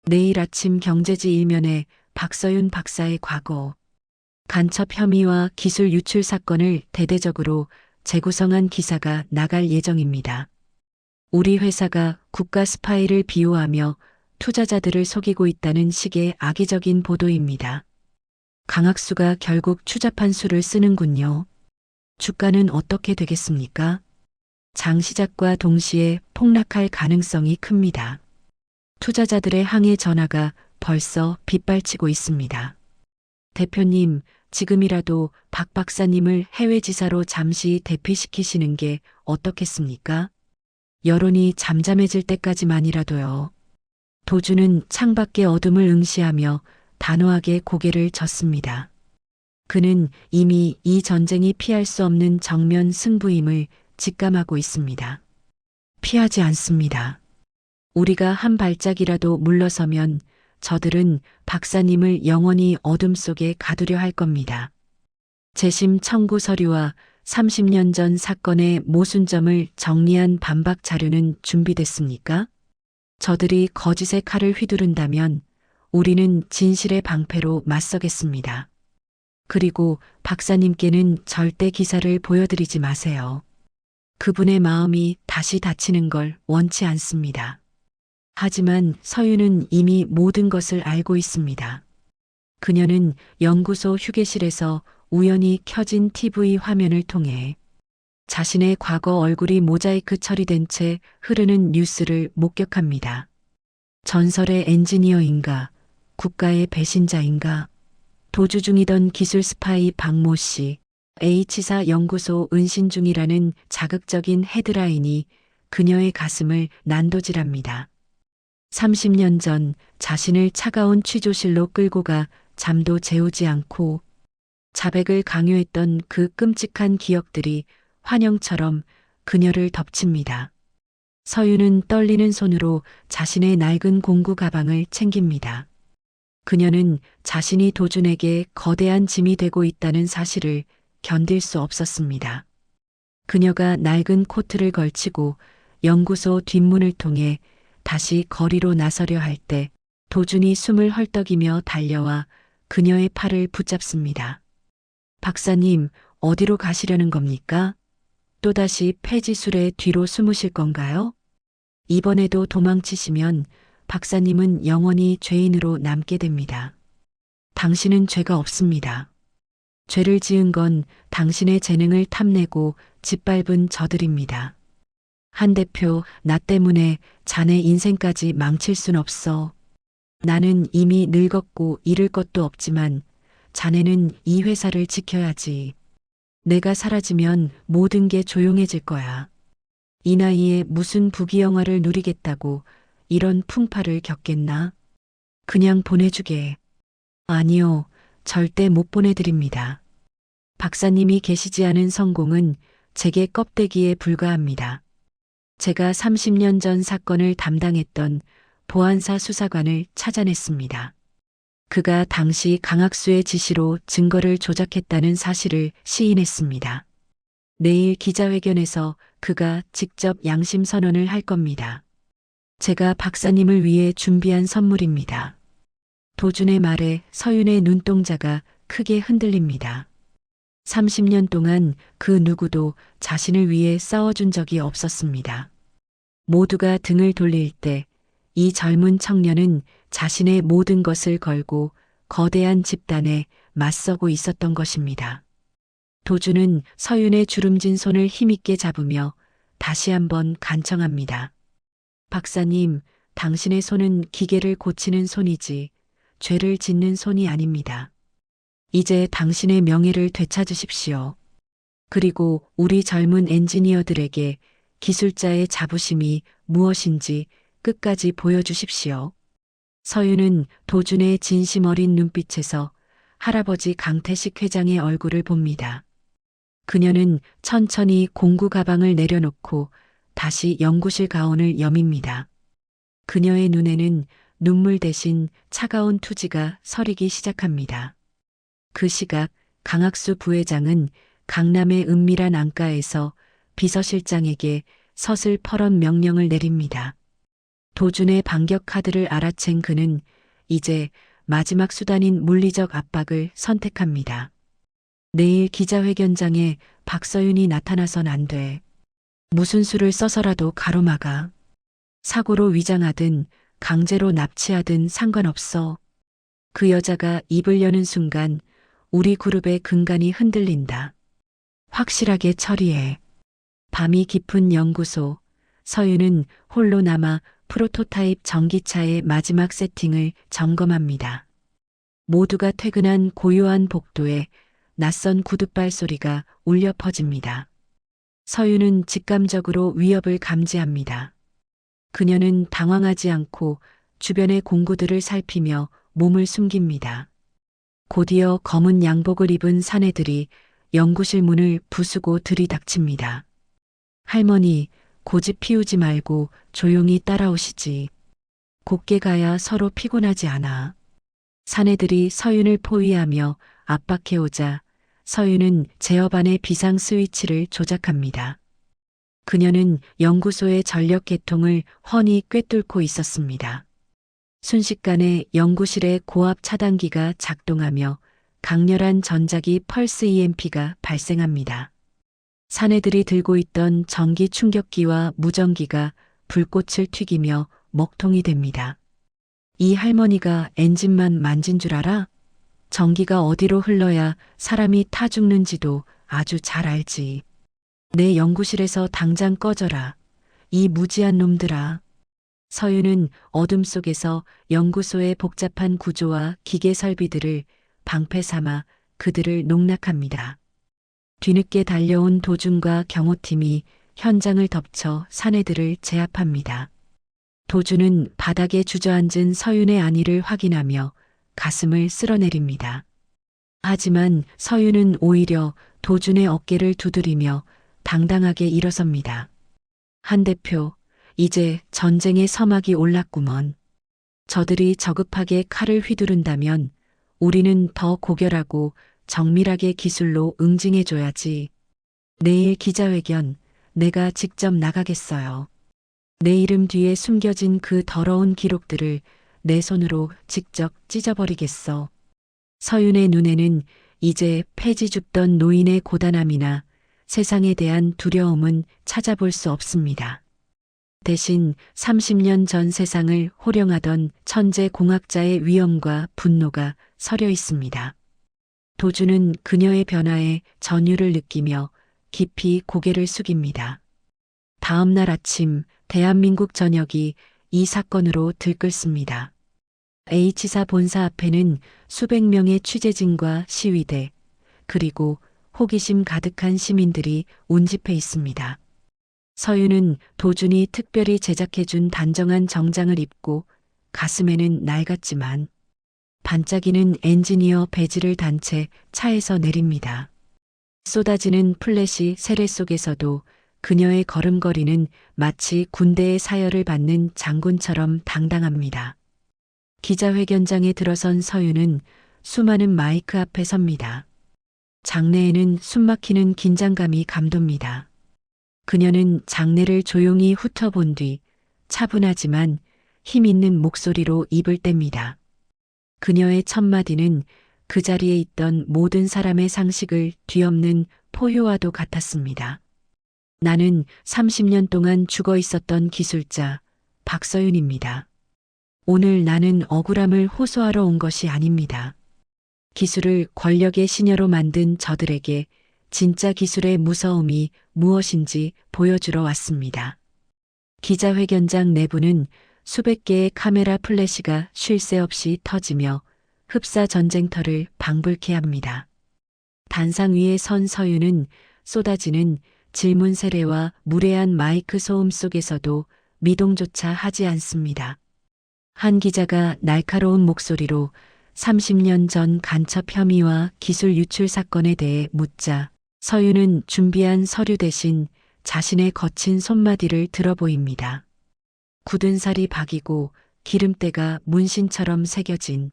내일 아침 경제지 일면에 박서윤 박사의 과거, 간첩 혐의와 기술 유출 사건을 대대적으로 재구성한 기사가 나갈 예정입니다. 우리 회사가 국가 스파이를 비호하며 투자자들을 속이고 있다는 식의 악의적인 보도입니다. 강학수가 결국 추잡한 수를 쓰는군요. 주가는 어떻게 되겠습니까? 장 시작과 동시에 폭락할 가능성이 큽니다. 투자자들의 항해 전화가 벌써 빗발치고 있습니다. 대표님, 지금이라도 박 박사님을 해외 지사로 잠시 대피시키시는 게 어떻겠습니까? 여론이 잠잠해질 때까지만이라도요. 도주는 창밖의 어둠을 응시하며 단호하게 고개를 젓습니다. 그는 이미 이 전쟁이 피할 수 없는 정면 승부임을 직감하고 있습니다. 피하지 않습니다. 우리가 한 발짝이라도 물러서면 저들은 박사님을 영원히 어둠 속에 가두려 할 겁니다. 재심 청구 서류와 30년 전 사건의 모순점을 정리한 반박 자료는 준비됐습니까? 저들이 거짓의 칼을 휘두른다면 우리는 진실의 방패로 맞서겠습니다. 그리고 박사님께는 절대 기사를 보여드리지 마세요. 그분의 마음이 다시 다치는 걸 원치 않습니다. 하지만 서윤은 이미 모든 것을 알고 있습니다. 그녀는 연구소 휴게실에서 우연히 켜진 TV 화면을 통해 자신의 과거 얼굴이 모자이크 처리된 채 흐르는 뉴스를 목격합니다. 전설의 엔지니어인가, 국가의 배신자인가, 도주 중이던 기술 스파이 박모 씨, H사 연구소 은신 중이라는 자극적인 헤드라인이 그녀의 가슴을 난도질합니다. 30년 전 자신을 차가운 취조실로 끌고 가 잠도 재우지 않고 자백을 강요했던 그 끔찍한 기억들이 환영처럼 그녀를 덮칩니다. 서윤은 떨리는 손으로 자신의 낡은 공구 가방을 챙깁니다. 그녀는 자신이 도준에게 거대한 짐이 되고 있다는 사실을 견딜 수 없었습니다. 그녀가 낡은 코트를 걸치고 연구소 뒷문을 통해 다시 거리로 나서려 할 때 도준이 숨을 헐떡이며 달려와 그녀의 팔을 붙잡습니다. 박사님, 어디로 가시려는 겁니까? 또다시 폐지술의 뒤로 숨으실 건가요? 이번에도 도망치시면 박사님은 영원히 죄인으로 남게 됩니다. 당신은 죄가 없습니다. 죄를 지은 건 당신의 재능을 탐내고 짓밟은 저들입니다. 한 대표, 나 때문에 자네 인생까지 망칠 순 없어. 나는 이미 늙었고 잃을 것도 없지만 자네는 이 회사를 지켜야지. 내가 사라지면 모든 게 조용해질 거야. 이 나이에 무슨 부귀영화를 누리겠다고 이런 풍파를 겪겠나? 그냥 보내주게. 아니요, 절대 못 보내드립니다. 박사님이 계시지 않은 성공은 제게 껍데기에 불과합니다. 제가 30년 전 사건을 담당했던 보안사 수사관을 찾아냈습니다. 그가 당시 강학수의 지시로 증거를 조작했다는 사실을 시인했습니다. 내일 기자회견에서 그가 직접 양심 선언을 할 겁니다. 제가 박사님을 위해 준비한 선물입니다. 도준의 말에 서윤의 눈동자가 크게 흔들립니다. 30년 동안 그 누구도 자신을 위해 싸워준 적이 없었습니다. 모두가 등을 돌릴 때 이 젊은 청년은 자신의 모든 것을 걸고 거대한 집단에 맞서고 있었던 것입니다. 도준은 서윤의 주름진 손을 힘있게 잡으며 다시 한번 간청합니다. 박사님, 당신의 손은 기계를 고치는 손이지 죄를 짓는 손이 아닙니다. 이제 당신의 명예를 되찾으십시오. 그리고 우리 젊은 엔지니어들에게 기술자의 자부심이 무엇인지 끝까지 보여주십시오. 서윤은 도준의 진심 어린 눈빛에서 할아버지 강태식 회장의 얼굴을 봅니다. 그녀는 천천히 공구 가방을 내려놓고 다시 연구실 가온을 여밉니다. 그녀의 눈에는 눈물 대신 차가운 투지가 서리기 시작합니다. 그 시각 강학수 부회장은 강남의 은밀한 안가에서 비서실장에게 서슬퍼런 명령을 내립니다. 도준의 반격 카드를 알아챈 그는 이제 마지막 수단인 물리적 압박을 선택합니다. 내일 기자회견장에 박서윤이 나타나선 안 돼. 무슨 수를 써서라도 가로막아. 사고로 위장하든 강제로 납치하든 상관없어. 그 여자가 입을 여는 순간 우리 그룹의 근간이 흔들린다. 확실하게 처리해. 밤이 깊은 연구소. 서윤은 홀로 남아 프로토타입 전기차의 마지막 세팅을 점검합니다. 모두가 퇴근한 고요한 복도에 낯선 구둣발 소리가 울려 퍼집니다. 서윤은 직감적으로 위협을 감지합니다. 그녀는 당황하지 않고 주변의 공구들을 살피며 몸을 숨깁니다. 곧이어 검은 양복을 입은 사내들이 연구실 문을 부수고 들이닥칩니다. 할머니, 고집 피우지 말고 조용히 따라오시지. 곱게 가야 서로 피곤하지 않아. 사내들이 서윤을 포위하며 압박해오자 서윤은 제어반의 비상 스위치를 조작합니다. 그녀는 연구소의 전력 계통을 훤히 꿰뚫고 있었습니다. 순식간에 연구실의 고압 차단기가 작동하며 강렬한 전자기 펄스 EMP가 발생합니다. 사내들이 들고 있던 전기 충격기와 무전기가 불꽃을 튀기며 먹통이 됩니다. 이 할머니가 엔진만 만진 줄 알아? 전기가 어디로 흘러야 사람이 타 죽는지도 아주 잘 알지. 내 연구실에서 당장 꺼져라. 이 무지한 놈들아. 서윤은 어둠 속에서 연구소의 복잡한 구조와 기계 설비들을 방패 삼아 그들을 농락합니다. 뒤늦게 달려온 도준과 경호팀이 현장을 덮쳐 사내들을 제압합니다. 도준은 바닥에 주저앉은 서윤의 안위를 확인하며 가슴을 쓸어내립니다. 하지만 서윤은 오히려 도준의 어깨를 두드리며 당당하게 일어섭니다. 한 대표, 이제 전쟁의 서막이 올랐구먼. 저들이 저급하게 칼을 휘두른다면 우리는 더 고결하고 정밀하게 기술로 응징해줘야지. 내일 기자회견 내가 직접 나가겠어요. 내 이름 뒤에 숨겨진 그 더러운 기록들을 내 손으로 직접 찢어버리겠어. 서윤의 눈에는 이제 폐지 줍던 노인의 고단함이나 세상에 대한 두려움은 찾아볼 수 없습니다. 대신 30년 전 세상을 호령하던 천재 공학자의 위엄과 분노가 서려 있습니다. 도주는 그녀의 변화에 전율을 느끼며 깊이 고개를 숙입니다. 다음 날 아침 대한민국 전역이 이 사건으로 들끓습니다. H사 본사 앞에는 수백 명의 취재진과 시위대, 그리고 호기심 가득한 시민들이 운집해 있습니다. 서윤은 도준이 특별히 제작해준 단정한 정장을 입고 가슴에는 낡았지만 반짝이는 엔지니어 배지를 단 채 차에서 내립니다. 쏟아지는 플래시 세례 속에서도 그녀의 걸음걸이는 마치 군대의 사열을 받는 장군처럼 당당합니다. 기자회견장에 들어선 서윤은 수많은 마이크 앞에 섭니다. 장내에는 숨막히는 긴장감이 감돕니다. 그녀는 장내를 조용히 훑어본 뒤 차분하지만 힘 있는 목소리로 입을 뗍니다. 그녀의 첫마디는 그 자리에 있던 모든 사람의 상식을 뒤엎는 포효와도 같았습니다. 나는 30년 동안 죽어 있었던 기술자 박서윤입니다. 오늘 나는 억울함을 호소하러 온 것이 아닙니다. 기술을 권력의 시녀로 만든 저들에게 진짜 기술의 무서움이 무엇인지 보여주러 왔습니다. 기자회견장 내부는 수백 개의 카메라 플래시가 쉴 새 없이 터지며 흡사 전쟁터를 방불케 합니다. 단상 위에 선 서윤은 쏟아지는 질문 세례와 무례한 마이크 소음 속에서도 미동조차 하지 않습니다. 한 기자가 날카로운 목소리로 30년 전 간첩 혐의와 기술 유출 사건에 대해 묻자 서윤은 준비한 서류 대신 자신의 거친 손마디를 들어보입니다. 굳은 살이 박이고 기름때가 문신처럼 새겨진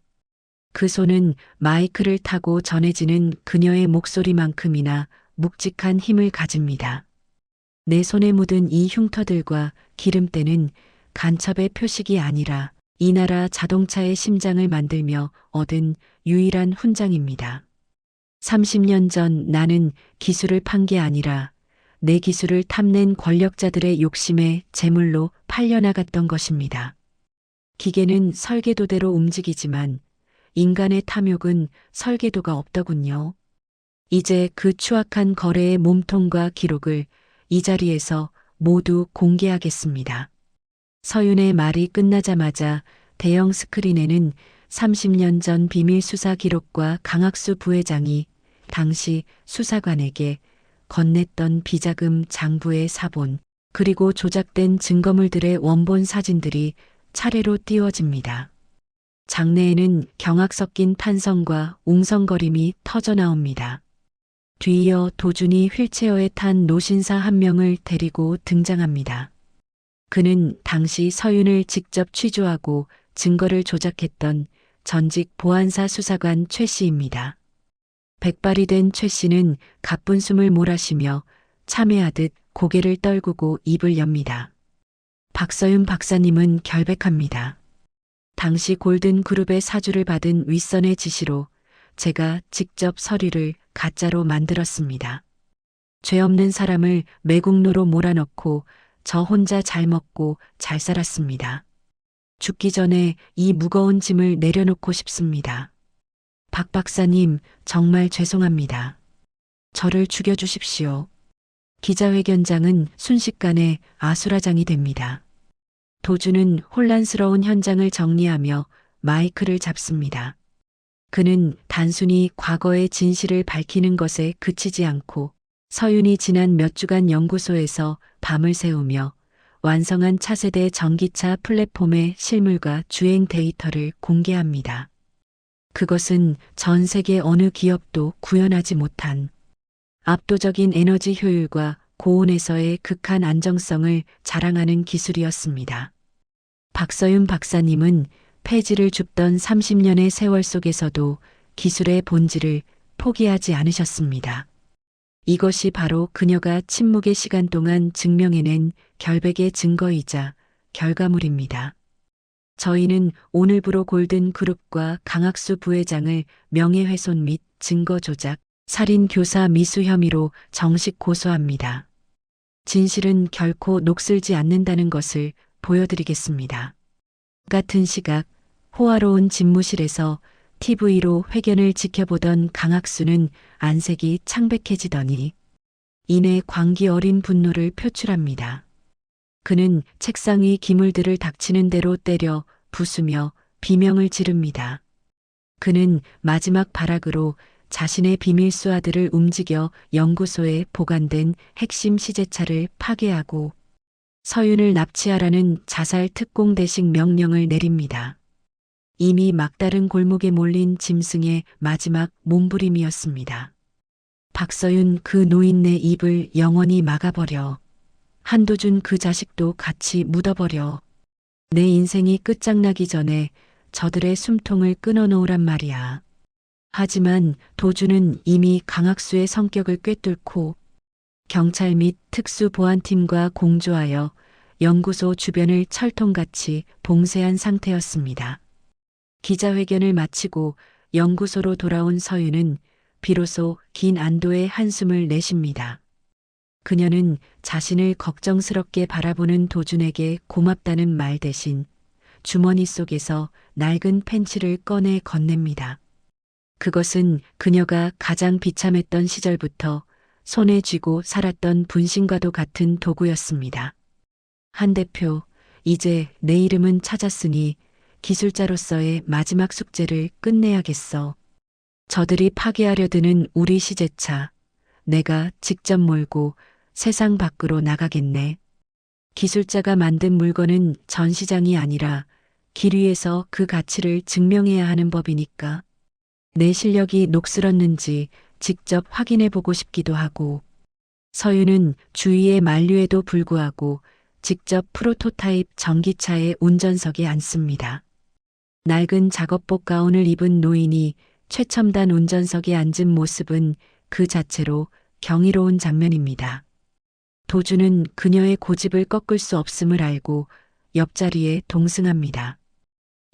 그 손은 마이크를 타고 전해지는 그녀의 목소리만큼이나 묵직한 힘을 가집니다. 내 손에 묻은 이 흉터들과 기름때는 간첩의 표식이 아니라 이 나라 자동차의 심장을 만들며 얻은 유일한 훈장입니다. 30년 전 나는 기술을 판 게 아니라 내 기술을 탐낸 권력자들의 욕심에 제물로 팔려나갔던 것입니다. 기계는 설계도대로 움직이지만 인간의 탐욕은 설계도가 없더군요. 이제 그 추악한 거래의 몸통과 기록을 이 자리에서 모두 공개하겠습니다. 서윤의 말이 끝나자마자 대형 스크린에는 30년 전 비밀 수사 기록과 강학수 부회장이 당시 수사관에게 건넸던 비자금 장부의 사본, 그리고 조작된 증거물들의 원본 사진들이 차례로 띄워집니다. 장내에는 경악 섞인 탄성과 웅성거림이 터져나옵니다. 뒤이어 도준이 휠체어에 탄 노신사 한 명을 데리고 등장합니다. 그는 당시 서윤을 직접 취조하고 증거를 조작했던 전직 보안사 수사관 최 씨입니다. 백발이 된 최 씨는 가쁜 숨을 몰아쉬며 참회하듯 고개를 떨구고 입을 엽니다. 박서윤 박사님은 결백합니다. 당시 골든그룹의 사주를 받은 윗선의 지시로 제가 직접 서류를 가짜로 만들었습니다. 죄 없는 사람을 매국노로 몰아넣고 저 혼자 잘 먹고 잘 살았습니다. 죽기 전에 이 무거운 짐을 내려놓고 싶습니다. 박 박사님, 정말 죄송합니다. 저를 죽여주십시오. 기자회견장은 순식간에 아수라장이 됩니다. 도준은 혼란스러운 현장을 정리하며 마이크를 잡습니다. 그는 단순히 과거의 진실을 밝히는 것에 그치지 않고 서윤이 지난 몇 주간 연구소에서 밤을 새우며 완성한 차세대 전기차 플랫폼의 실물과 주행 데이터를 공개합니다. 그것은 전 세계 어느 기업도 구현하지 못한 압도적인 에너지 효율과 고온에서의 극한 안정성을 자랑하는 기술이었습니다. 박서윤 박사님은 폐지를 줍던 30년의 세월 속에서도 기술의 본질을 포기하지 않으셨습니다. 이것이 바로 그녀가 침묵의 시간 동안 증명해낸 결백의 증거이자 결과물입니다. 저희는 오늘부로 골든그룹과 강학수 부회장을 명예훼손 및 증거 조작, 살인 교사 미수 혐의로 정식 고소합니다. 진실은 결코 녹슬지 않는다는 것을 보여드리겠습니다. 같은 시각 호화로운 집무실에서 TV로 회견을 지켜보던 강학수는 안색이 창백해지더니 이내 광기 어린 분노를 표출합니다. 그는 책상 위 기물들을 닥치는 대로 때려 부수며 비명을 지릅니다. 그는 마지막 발악으로 자신의 비밀 수하들을 움직여 연구소에 보관된 핵심 시제차를 파괴하고 서윤을 납치하라는 자살 특공대식 명령을 내립니다. 이미 막다른 골목에 몰린 짐승의 마지막 몸부림이었습니다. 박서윤 그 노인네 입을 영원히 막아버려. 한도준 그 자식도 같이 묻어버려. 내 인생이 끝장나기 전에 저들의 숨통을 끊어놓으란 말이야. 하지만 도준은 이미 강학수의 성격을 꿰뚫고 경찰 및 특수보안팀과 공조하여 연구소 주변을 철통같이 봉쇄한 상태였습니다. 기자회견을 마치고 연구소로 돌아온 서윤은 비로소 긴 안도의 한숨을 내쉽니다. 그녀는 자신을 걱정스럽게 바라보는 도준에게 고맙다는 말 대신 주머니 속에서 낡은 펜치를 꺼내 건넵니다. 그것은 그녀가 가장 비참했던 시절부터 손에 쥐고 살았던 분신과도 같은 도구였습니다. 한 대표, 이제 내 이름은 찾았으니 기술자로서의 마지막 숙제를 끝내야겠어. 저들이 파괴하려 드는 우리 시제차, 내가 직접 몰고 세상 밖으로 나가겠네. 기술자가 만든 물건은 전시장이 아니라 길 위에서 그 가치를 증명해야 하는 법이니까. 내 실력이 녹슬었는지 직접 확인해 보고 싶기도 하고. 서윤은 주위의 만류에도 불구하고 직접 프로토타입 전기차의 운전석에 앉습니다. 낡은 작업복 가운을 입은 노인이 최첨단 운전석에 앉은 모습은 그 자체로 경이로운 장면입니다. 도준은 그녀의 고집을 꺾을 수 없음을 알고 옆자리에 동승합니다.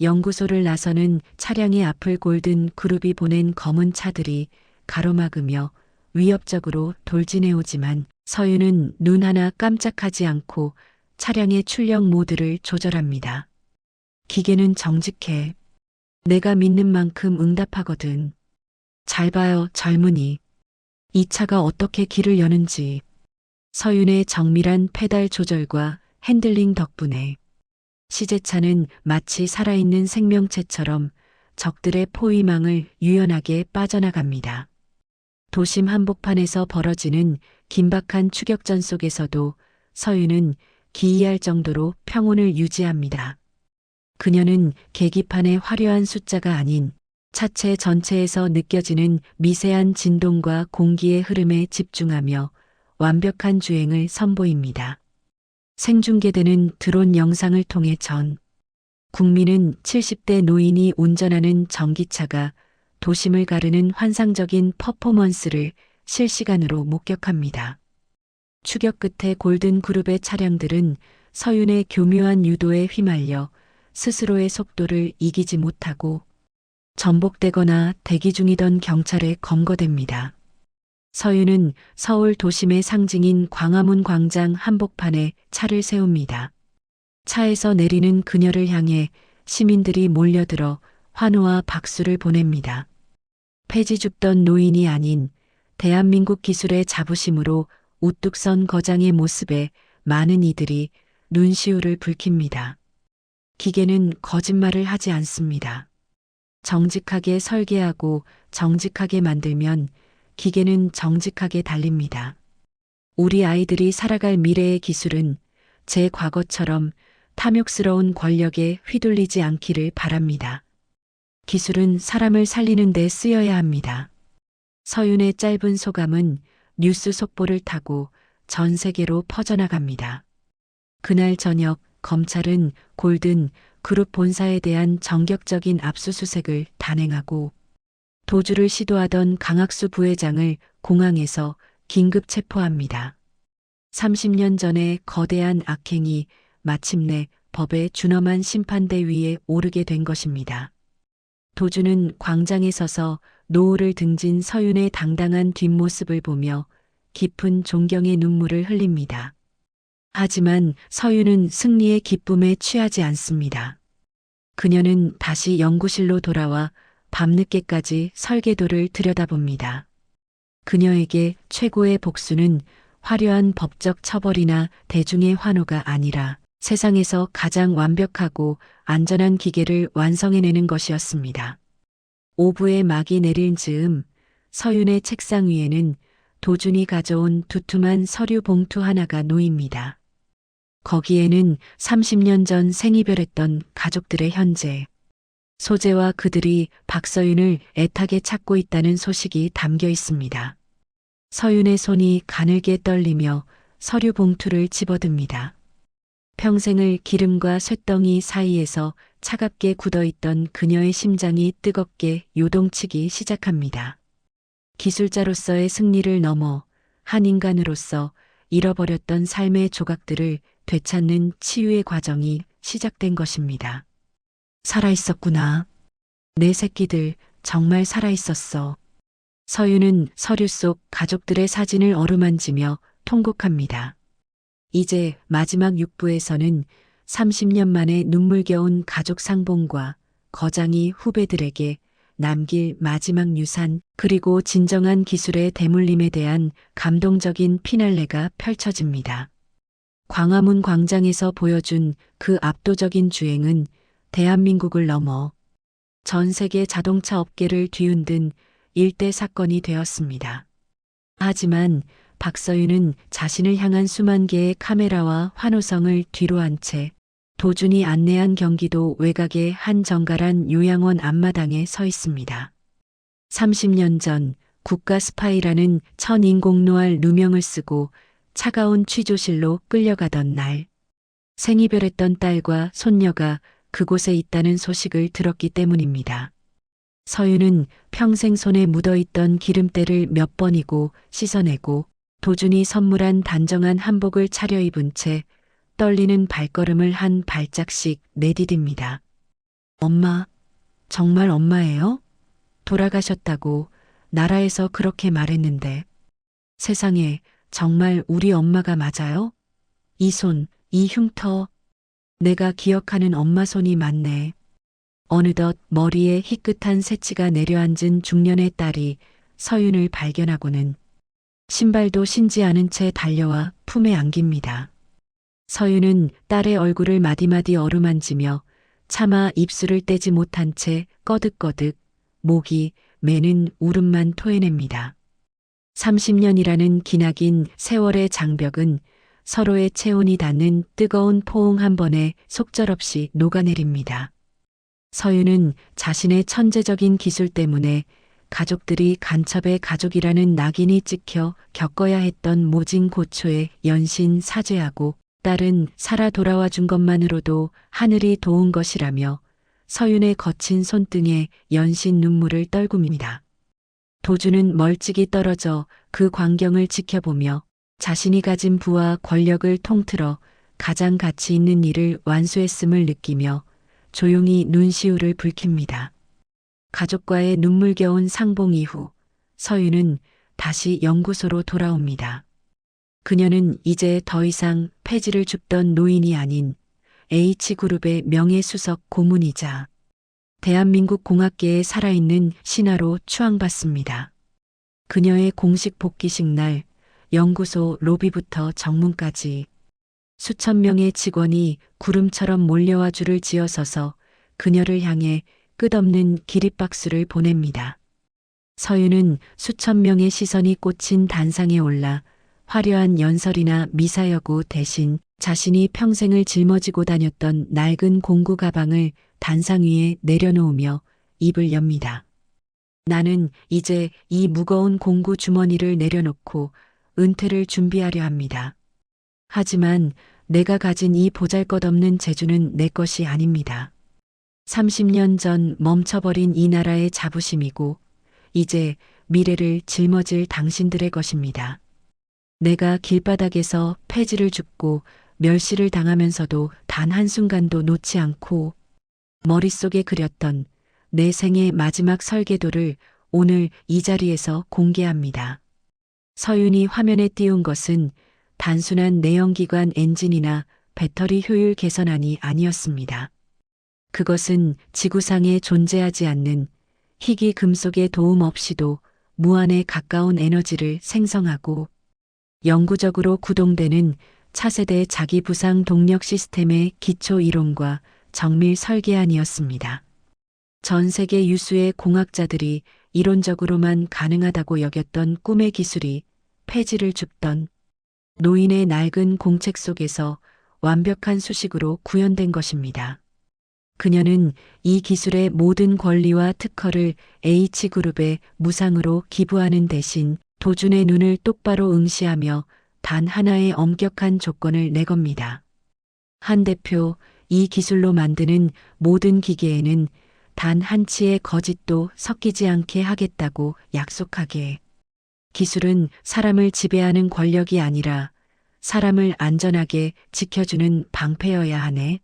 연구소를 나서는 차량의 앞을 골든그룹이 보낸 검은 차들이 가로막으며 위협적으로 돌진해오지만 서윤은 눈 하나 깜짝하지 않고 차량의 출력 모드를 조절합니다. 기계는 정직해. 내가 믿는 만큼 응답하거든. 잘 봐요, 젊은이. 이 차가 어떻게 길을 여는지. 서윤의 정밀한 페달 조절과 핸들링 덕분에 시제차는 마치 살아있는 생명체처럼 적들의 포위망을 유연하게 빠져나갑니다. 도심 한복판에서 벌어지는 긴박한 추격전 속에서도 서윤은 기이할 정도로 평온을 유지합니다. 그녀는 계기판의 화려한 숫자가 아닌 차체 전체에서 느껴지는 미세한 진동과 공기의 흐름에 집중하며 완벽한 주행을 선보입니다. 생중계되는 드론 영상을 통해 전 국민은 70대 노인이 운전하는 전기차가 도심을 가르는 환상적인 퍼포먼스를 실시간으로 목격합니다. 추격 끝에 골든 그룹의 차량들은 서윤의 교묘한 유도에 휘말려 스스로의 속도를 이기지 못하고 전복되거나 대기 중이던 경찰에 검거됩니다. 서윤은 서울 도심의 상징인 광화문 광장 한복판에 차를 세웁니다. 차에서 내리는 그녀를 향해 시민들이 몰려들어 환호와 박수를 보냅니다. 폐지 줍던 노인이 아닌 대한민국 기술의 자부심으로 우뚝 선 거장의 모습에 많은 이들이 눈시울을 붉힙니다. 기계는 거짓말을 하지 않습니다. 정직하게 설계하고 정직하게 만들면 기계는 정직하게 달립니다. 우리 아이들이 살아갈 미래의 기술은 제 과거처럼 탐욕스러운 권력에 휘둘리지 않기를 바랍니다. 기술은 사람을 살리는 데 쓰여야 합니다. 서윤의 짧은 소감은 뉴스 속보를 타고 전 세계로 퍼져나갑니다. 그날 저녁 검찰은 골든 그룹 본사에 대한 전격적인 압수수색을 단행하고 도주를 시도하던 강학수 부회장을 공항에서 긴급 체포합니다. 30년 전의 거대한 악행이 마침내 법의 준엄한 심판대 위에 오르게 된 것입니다. 도주는 광장에 서서 노을을 등진 서윤의 당당한 뒷모습을 보며 깊은 존경의 눈물을 흘립니다. 하지만 서윤은 승리의 기쁨에 취하지 않습니다. 그녀는 다시 연구실로 돌아와 밤늦게까지 설계도를 들여다봅니다. 그녀에게 최고의 복수는 화려한 법적 처벌이나 대중의 환호가 아니라 세상에서 가장 완벽하고 안전한 기계를 완성해내는 것이었습니다. 오후에 막이 내릴 즈음 서윤의 책상 위에는 도준이 가져온 두툼한 서류 봉투 하나가 놓입니다. 거기에는 30년 전 생이별했던 가족들의 현재, 소재와 그들이 박서윤을 애타게 찾고 있다는 소식이 담겨 있습니다. 서윤의 손이 가늘게 떨리며 서류 봉투를 집어듭니다. 평생을 기름과 쇳덩이 사이에서 차갑게 굳어있던 그녀의 심장이 뜨겁게 요동치기 시작합니다. 기술자로서의 승리를 넘어 한 인간으로서 잃어버렸던 삶의 조각들을 되찾는 치유의 과정이 시작된 것입니다. 살아있었구나. 내 새끼들 정말 살아있었어. 서윤은 서류 속 가족들의 사진을 어루만지며 통곡합니다. 이제 마지막 6부에서는 30년 만에 눈물겨운 가족 상봉과 거장이 후배들에게 남길 마지막 유산 그리고 진정한 기술의 대물림에 대한 감동적인 피날레가 펼쳐집니다. 광화문 광장에서 보여준 그 압도적인 주행은 대한민국을 넘어 전 세계 자동차 업계를 뒤흔든 일대 사건이 되었습니다. 하지만 박서윤은 자신을 향한 수만 개의 카메라와 환호성을 뒤로한 채 도준이 안내한 경기도 외곽의 한 정갈한 요양원 앞마당에 서 있습니다. 30년 전 국가 스파이라는 천인공노할 누명을 쓰고 차가운 취조실로 끌려가던 날, 생이별했던 딸과 손녀가 그곳에 있다는 소식을 들었기 때문입니다. 서윤은 평생 손에 묻어있던 기름때를 몇 번이고 씻어내고 도준이 선물한 단정한 한복을 차려입은 채 떨리는 발걸음을 한 발짝씩 내디딥니다. 엄마, 정말 엄마예요? 돌아가셨다고 나라에서 그렇게 말했는데 세상에 정말 우리 엄마가 맞아요? 이 손, 이 흉터. 내가 기억하는 엄마 손이 맞네. 어느덧 머리에 희끗한 새치가 내려앉은 중년의 딸이 서윤을 발견하고는 신발도 신지 않은 채 달려와 품에 안깁니다. 서윤은 딸의 얼굴을 마디마디 어루만지며 차마 입술을 떼지 못한 채 꺼득꺼득 목이 매는 울음만 토해냅니다. 30년이라는 기나긴 세월의 장벽은 서로의 체온이 닿는 뜨거운 포옹 한 번에 속절없이 녹아내립니다. 서윤은 자신의 천재적인 기술 때문에 가족들이 간첩의 가족이라는 낙인이 찍혀 겪어야 했던 모진 고초에 연신 사죄하고, 딸은 살아 돌아와 준 것만으로도 하늘이 도운 것이라며 서윤의 거친 손등에 연신 눈물을 떨굽니다. 도주는 멀찍이 떨어져 그 광경을 지켜보며 자신이 가진 부와 권력을 통틀어 가장 가치 있는 일을 완수했음을 느끼며 조용히 눈시울을 붉힙니다. 가족과의 눈물겨운 상봉 이후 서윤은 다시 연구소로 돌아옵니다. 그녀는 이제 더 이상 폐지를 줍던 노인이 아닌 H그룹의 명예수석 고문이자 대한민국 공학계에 살아있는 신하로 추앙받습니다. 그녀의 공식 복귀식 날 연구소 로비부터 정문까지 수천 명의 직원이 구름처럼 몰려와 줄을 지어서서 그녀를 향해 끝없는 기립박수를 보냅니다. 서윤은 수천 명의 시선이 꽂힌 단상에 올라 화려한 연설이나 미사여구 대신 자신이 평생을 짊어지고 다녔던 낡은 공구 가방을 단상 위에 내려놓으며 입을 엽니다. 나는 이제 이 무거운 공구 주머니를 내려놓고 은퇴를 준비하려 합니다. 하지만 내가 가진 이 보잘것없는 재주는 내 것이 아닙니다. 30년 전 멈춰버린 이 나라의 자부심이고 이제 미래를 짊어질 당신들의 것입니다. 내가 길바닥에서 폐지를 줍고 멸시를 당하면서도 단 한순간도 놓지 않고 머릿속에 그렸던 내 생의 마지막 설계도를 오늘 이 자리에서 공개합니다. 서윤이 화면에 띄운 것은 단순한 내연기관 엔진이나 배터리 효율 개선안이 아니었습니다. 그것은 지구상에 존재하지 않는 희귀 금속의 도움 없이도 무한에 가까운 에너지를 생성하고 영구적으로 구동되는 차세대 자기부상 동력 시스템의 기초 이론과 정밀 설계안이었습니다. 전 세계 유수의 공학자들이 이론적으로만 가능하다고 여겼던 꿈의 기술이 폐지를 줍던 노인의 낡은 공책 속에서 완벽한 수식으로 구현된 것입니다. 그녀는 이 기술의 모든 권리와 특허를 H그룹에 무상으로 기부하는 대신 도준의 눈을 똑바로 응시하며 단 하나의 엄격한 조건을 내겁니다. 한 대표, 이 기술로 만드는 모든 기계에는 단 한 치의 거짓도 섞이지 않게 하겠다고 약속하게. 기술은 사람을 지배하는 권력이 아니라 사람을 안전하게 지켜주는 방패여야 하네.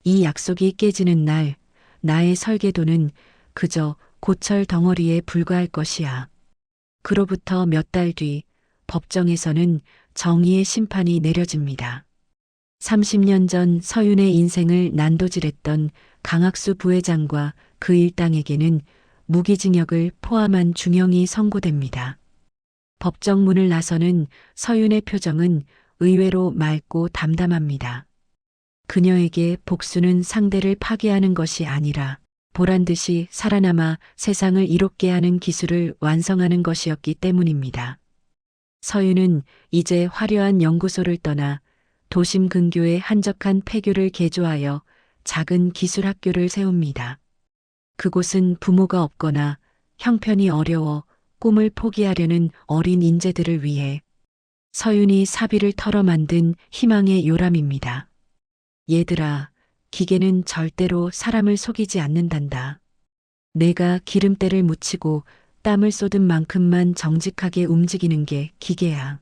이 약속이 깨지는 날, 나의 설계도는 그저 고철 덩어리에 불과할 것이야. 그로부터 몇 달 뒤 법정에서는 정의의 심판이 내려집니다. 30년 전 서윤의 인생을 난도질했던 강학수 부회장과 그 일당에게는 무기징역을 포함한 중형이 선고됩니다. 법정 문을 나서는 서윤의 표정은 의외로 맑고 담담합니다. 그녀에게 복수는 상대를 파괴하는 것이 아니라 보란듯이 살아남아 세상을 이롭게 하는 기술을 완성하는 것이었기 때문입니다. 서윤은 이제 화려한 연구소를 떠나 도심 근교의 한적한 폐교를 개조하여 작은 기술 학교를 세웁니다. 그곳은 부모가 없거나 형편이 어려워 꿈을 포기하려는 어린 인재들을 위해 서윤이 사비를 털어 만든 희망의 요람입니다. 얘들아, 기계는 절대로 사람을 속이지 않는단다. 내가 기름때를 묻히고 땀을 쏟은 만큼만 정직하게 움직이는 게 기계야.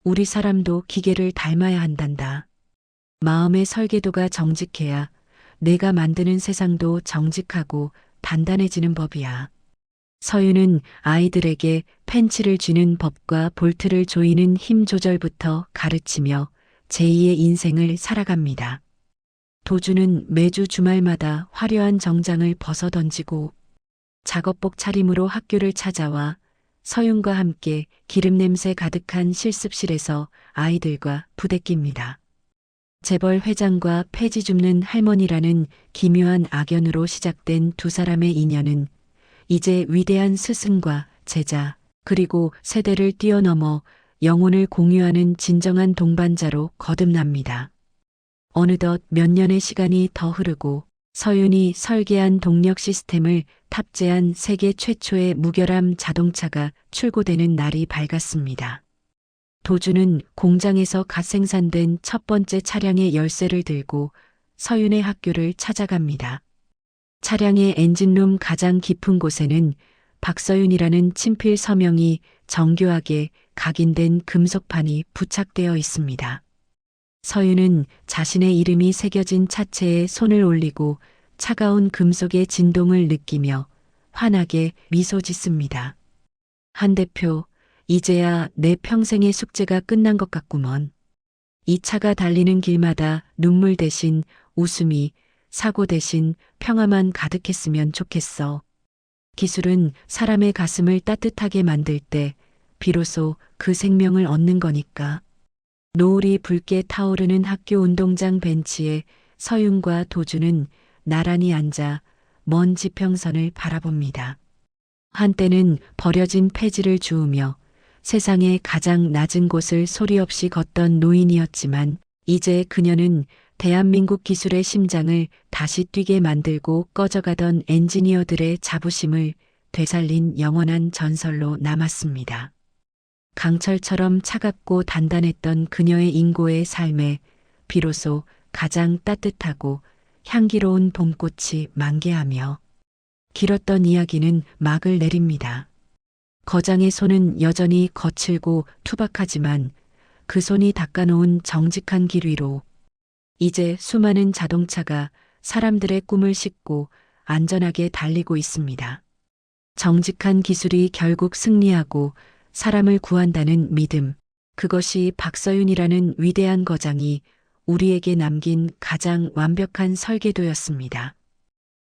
우리 사람도 기계를 닮아야 한단다. 마음의 설계도가 정직해야 내가 만드는 세상도 정직하고 단단해지는 법이야. 서윤은 아이들에게 펜치를 쥐는 법과 볼트를 조이는 힘 조절부터 가르치며 제2의 인생을 살아갑니다. 도주는 매주 주말마다 화려한 정장을 벗어 던지고 작업복 차림으로 학교를 찾아와 서윤과 함께 기름 냄새 가득한 실습실에서 아이들과 부대낍니다. 재벌 회장과 폐지 줍는 할머니라는 기묘한 악연으로 시작된 두 사람의 인연은 이제 위대한 스승과 제자, 그리고 세대를 뛰어넘어 영혼을 공유하는 진정한 동반자로 거듭납니다. 어느덧 몇 년의 시간이 더 흐르고 서윤이 설계한 동력 시스템을 탑재한 세계 최초의 무결함 자동차가 출고되는 날이 밝았습니다. 도주는 공장에서 갓 생산된 첫 번째 차량의 열쇠를 들고 서윤의 학교를 찾아갑니다. 차량의 엔진룸 가장 깊은 곳에는 박서윤이라는 친필 서명이 정교하게 각인된 금속판이 부착되어 있습니다. 서윤은 자신의 이름이 새겨진 차체에 손을 올리고 차가운 금속의 진동을 느끼며 환하게 미소 짓습니다. 한 대표, 이제야 내 평생의 숙제가 끝난 것 같구먼. 이 차가 달리는 길마다 눈물 대신 웃음이, 사고 대신 평화만 가득했으면 좋겠어. 기술은 사람의 가슴을 따뜻하게 만들 때 비로소 그 생명을 얻는 거니까. 노을이 붉게 타오르는 학교 운동장 벤치에 서윤과 도주는 나란히 앉아 먼 지평선을 바라봅니다. 한때는 버려진 폐지를 주우며 세상의 가장 낮은 곳을 소리 없이 걷던 노인이었지만 이제 그녀는 대한민국 기술의 심장을 다시 뛰게 만들고 꺼져가던 엔지니어들의 자부심을 되살린 영원한 전설로 남았습니다. 강철처럼 차갑고 단단했던 그녀의 인고의 삶에 비로소 가장 따뜻하고 향기로운 봄꽃이 만개하며 길었던 이야기는 막을 내립니다. 거장의 손은 여전히 거칠고 투박하지만 그 손이 닦아놓은 정직한 길 위로 이제 수많은 자동차가 사람들의 꿈을 싣고 안전하게 달리고 있습니다. 정직한 기술이 결국 승리하고 사람을 구한다는 믿음, 그것이 박서윤이라는 위대한 거장이 우리에게 남긴 가장 완벽한 설계도였습니다.